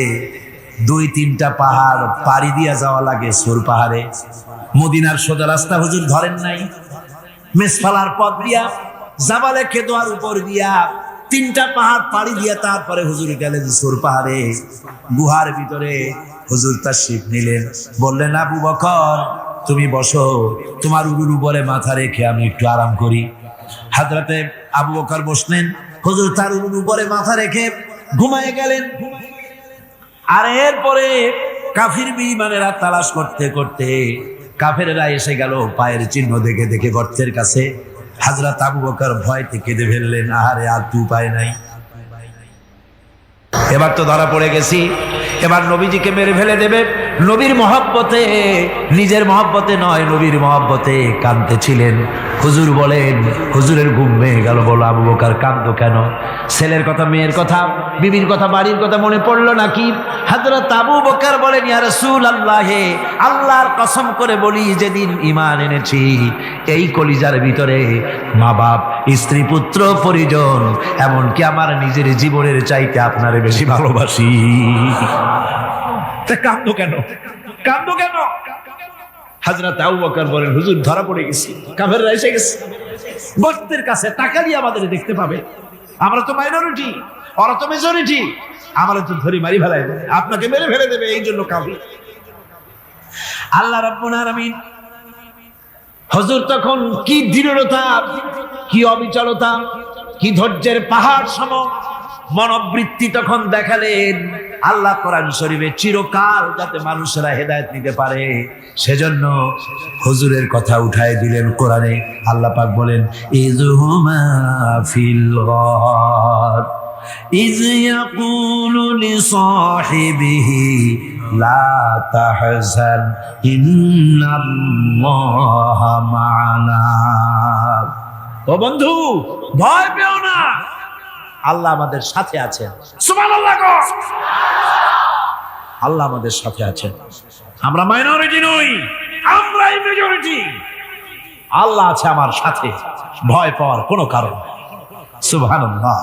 2-3টা পাহাড় পাড়ি দিয়া যাওয়া লাগে সূর পাহাড়ে। মদিনার সোজা রাস্তা হুজুর ধরেন নাই, মেসফালার পথ দিয়া জাবালে কেদোয়ার উপর দিয়া 3টা পাহাড় পাড়ি দিয়া তারপরে হুজুর গেলেন সূর পাহাড়ে। গুহার ভিতরে হুজুর তাশরীফ নিলেন। বললেন, আবু বকর তুমি বসো, তোমার উরুর উপরে মাথা রেখে আমি একটু আরাম করি। হযরতে আবু বকর বসলেন, হুজুর তার উরুর উপরে মাথা রেখে ঘুমায় গেলেন। আর এরপরে কাফির বেঈমানেরা তালাশ করতে করতে কাফেরেরা এসে গেল পায়ের চিহ্ন দেখে দেখে গর্তের কাছে। হযরত আবু বকর ভয়তে কেঁদে ফেললেন, আহারে আর তো উপায় নাই, এবার তো ধরা পড়ে গেছি, এবার নবীজিকে মেরে ফেলে দেবে। নবীর মহব্বতে, নিজের মহব্বতে নয়, নবীর মহব্বতে কাঁদতেছিলেন। হুজুর বলেন, হুজুরের ঘুম ভেঙে গেল। বলো, আবু বকর কাঁদো কেন? ছেলের কথা, মেয়ের কথা, বিবির কথা, বাড়ির কথা মনে পড়লো নাকি? হযরত আবু বকর বলেন, ইয়া রাসূলুল্লাহ, আল্লাহর কসম করে বলি, যেদিন ঈমান এনেছি এই কলিজার ভিতরে মা বাপ, স্ত্রী, পুত্র, পরিজন, এমনকি আমার নিজের জীবনের চাইতে আপনারে বেশি ভালোবাসি। কাঁদো কেন? কাঁদো কেন? হযরত আবু বকর বলেন, হুজুর ধরা পড়ে গেছি, কাফেররা এসে গেছে গর্তের কাছে, তাকালি আমাদের দেখতে পাবে, আমরা তো মাইনরিটি, ওরা তো মেজরিটি, আমরা তো ধরি মারি ফেলাই দেবে, আপনাকে মেরে ফেলে দেবে, এই জন্য কাফের। আল্লাহ রাব্বুল আলামিন, হুজুর তখন কি দৃঢ়তা, কি অবিচলতা, কি ধৈর্যের পাহাড় সম মনোবৃত্তি তখন দেখালেন। আল্লাহ কোরআন শরীফে চিরকাল যাতে মানুষেরা হেদায়েত নিতে পারে, সেজন্য হুজুরের কথা উঠায় দিলেন কোরআনে। আল্লাহ পাক বলেন, ইযহুমা ফিল গার ইয ইয়াকুলু লিসাহিবিহি লা তাহজান ইন্নাল্লাহা মা'ানা। ও বন্ধু, ভয় পেও না, আল্লাহ আমাদের সাথে আছেন। সুবহানাল্লাহ। আল্লাহ আমাদের সাথে আছেন। আমরা মাইনরিটি নই, আমরাই মেজরিটি। আল্লাহ আছে আমার সাথে, ভয় পাওয়ার কোনো কারণ। সুবহানাল্লাহ।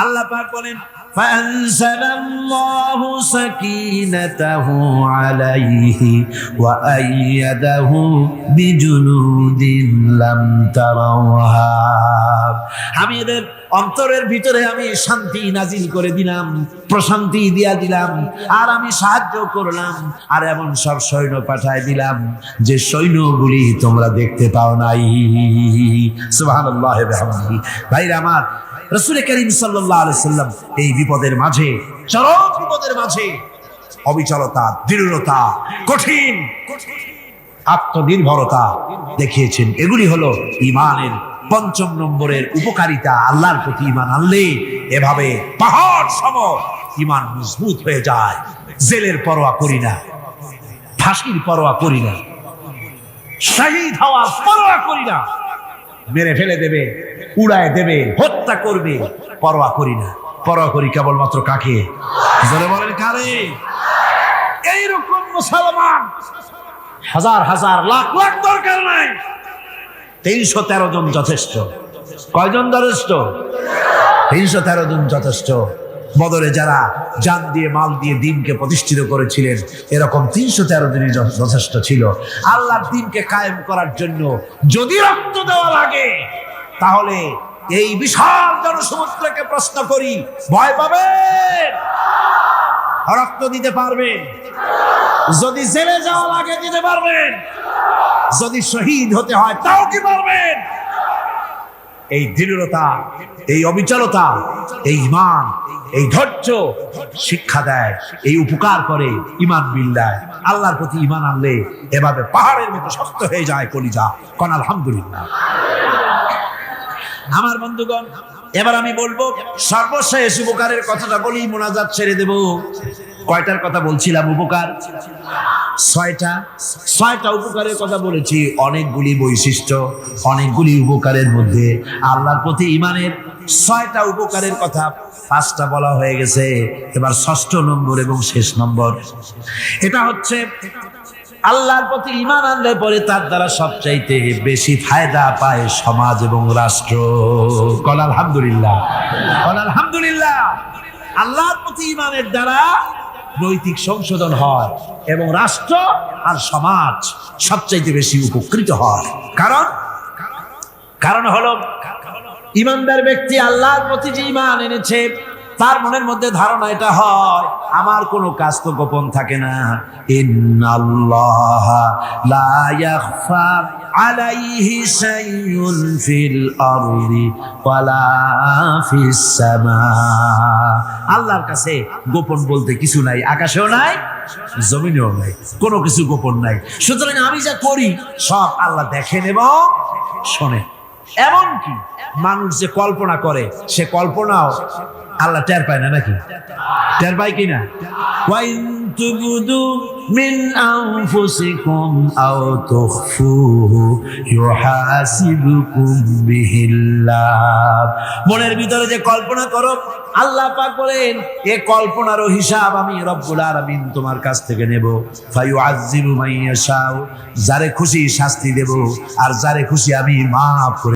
আল্লাহ পাক বলেন, ফাআনজালাল্লাহু সাকিনাতাহু আলাইহি ওয়া আইয়াদাহু বিজুনুদিন লাম তারাওহা। আমি এদের অন্তরের ভিতরে আমি শান্তি নাজিল করে দিলাম, প্রশান্তি দিয়া দিলাম, আর আমি সাহায্য করলাম, আর এমন সব সৈন্য পাঠায় দিলাম যে সৈন্যগুলি তোমরা দেখতে পাও নাই। সুবহানাল্লাহ ওয়া বিহামদিহি। ভাইরা আমার, রাসূল করিম সাল্লাল্লাহু আলাইহি সাল্লাম এই বিপদের মাঝে, চরম বিপদের মাঝে অবিচলতা, দৃঢ়তা, কঠিন আত্মনির্ভরতা দেখিয়েছেন। এগুলি হলো ঈমানের 5 নম্বরের উপকারিতা। আল্লাহর প্রতি ঈমান আনলে এভাবে পাহাড় সম ঈমান মজবুত হয়ে যায়। জেলের পরোয়া করি না, ফাঁসির পরোয়া করি না, শহীদ হওয়ার পরোয়া করি না, মেরে ফেলে দেবে, উড়ায় দেবে, হত্যা করবে, পরোয়া করি না। পরোয়া করি কেবলমাত্র কাকে? জোরে বলেন কারে? এইরকম মুসলমান হাজার হাজার লাখ লাখ দরকার নাই, 313 জন যথেষ্ট। কয়জন যথেষ্ট? 313 জন যথেষ্ট। বদরে যারা জান দিয়ে মাল দিয়ে দ্বীনকে প্রতিষ্ঠিত করেছিলেন, এরকম 313 জনই যথেষ্ট ছিল। আল্লাহর দ্বীনকে কায়েম করার জন্য যদি রক্ত দেওয়া লাগে, তাহলে এই বিশাল জনসমুদ্রকে প্রশ্ন করি, ভয় পাবেন? রক্ত দিতে পারবেন? যদি জেলে যাওয়া লাগে দিতে পারবেন? যদি শহীদ হতে হয় তাও কি পারবেন? এই দৃঢ়তা, এই অবিচলতা, এই ঈমান, এই ধৈর্য শিক্ষা দেয়, এই উপকার করে ঈমান বিল্লাহ। আল্লাহর প্রতি ঈমান আনলে এভাবে পাহাড়ের মতো শক্ত হয়ে যায় কলিজা। কোন আলহামদুলিল্লাহ। আমার বন্ধুগণ, এবার আমি বলবো সর্বশেষ উপকারের কথাটা বলি, মোনাজাত ছেড়ে দেব। কয়টার কথা বলছিলাম? উপকার 6টা উপকারের কথা বলেছি। অনেকগুলি বৈশিষ্ট্য, অনেকগুলি উপকারের মধ্যে আল্লাহর প্রতি ঈমানের 6টা উপকারের কথা 5টা বলা হয়ে গেছে। এবার 6ষ্ঠ নম্বর এবং শেষ নম্বর, এটা হচ্ছে আল্লাহর প্রতি ঈমান আনলে পরে তার দ্বারা সবচাইতে বেশি ফায়দা পায় সমাজ এবং রাষ্ট্র। কোন আলহামদুলিল্লাহ, কোন আলহামদুলিল্লাহ। আল্লাহর প্রতি ঈমানের দ্বারা নৈতিক সংশোধন হয় এবং রাষ্ট্র আর সমাজ সবচাইতে বেশি উপকৃত হয়। কারণ হলো ঈমানদার ব্যক্তি আল্লাহর প্রতি যে ঈমান এনেছে, তার মনের মধ্যে ধারণা এটা হয়, আমার কোনো কাজ তো গোপন থাকে না। ইন্নাল্লাহা লা ইয়াখফা আলাইহি শাইউন ফিল আরদি ওয়ালা ফিস সামা। আল্লাহর কাছে গোপন বলতে কিছু নাই, আকাশেও নাই, জমিনেও নাই, কোনো কিছু গোপন নাই। সুতরাং আমি যা করি সব আল্লাহ দেখেন এবং শোনেন। এমনকি মানুষ যে কল্পনা করে, সে কল্পনাও আল্লাহ টের পায় না, নাকি? টের পায় কিনা? ওয়াইন তুবদু মিন আনফুসিকুম আও তুখফুহু ইউহাসিবুকুম বিহিল্লাহ। মনের ভিতরে যে কল্পনা করো, আল্লাহ পাক বলেন এই কল্পনারও হিসাব আমি রব্বুল আলামিন তোমার কাছ থেকে নেব। ফায়ুআযযিবু মান ইয়াশাউ, যারে খুশি শাস্তি দেব, আর যারে খুশি আমি মাফ করে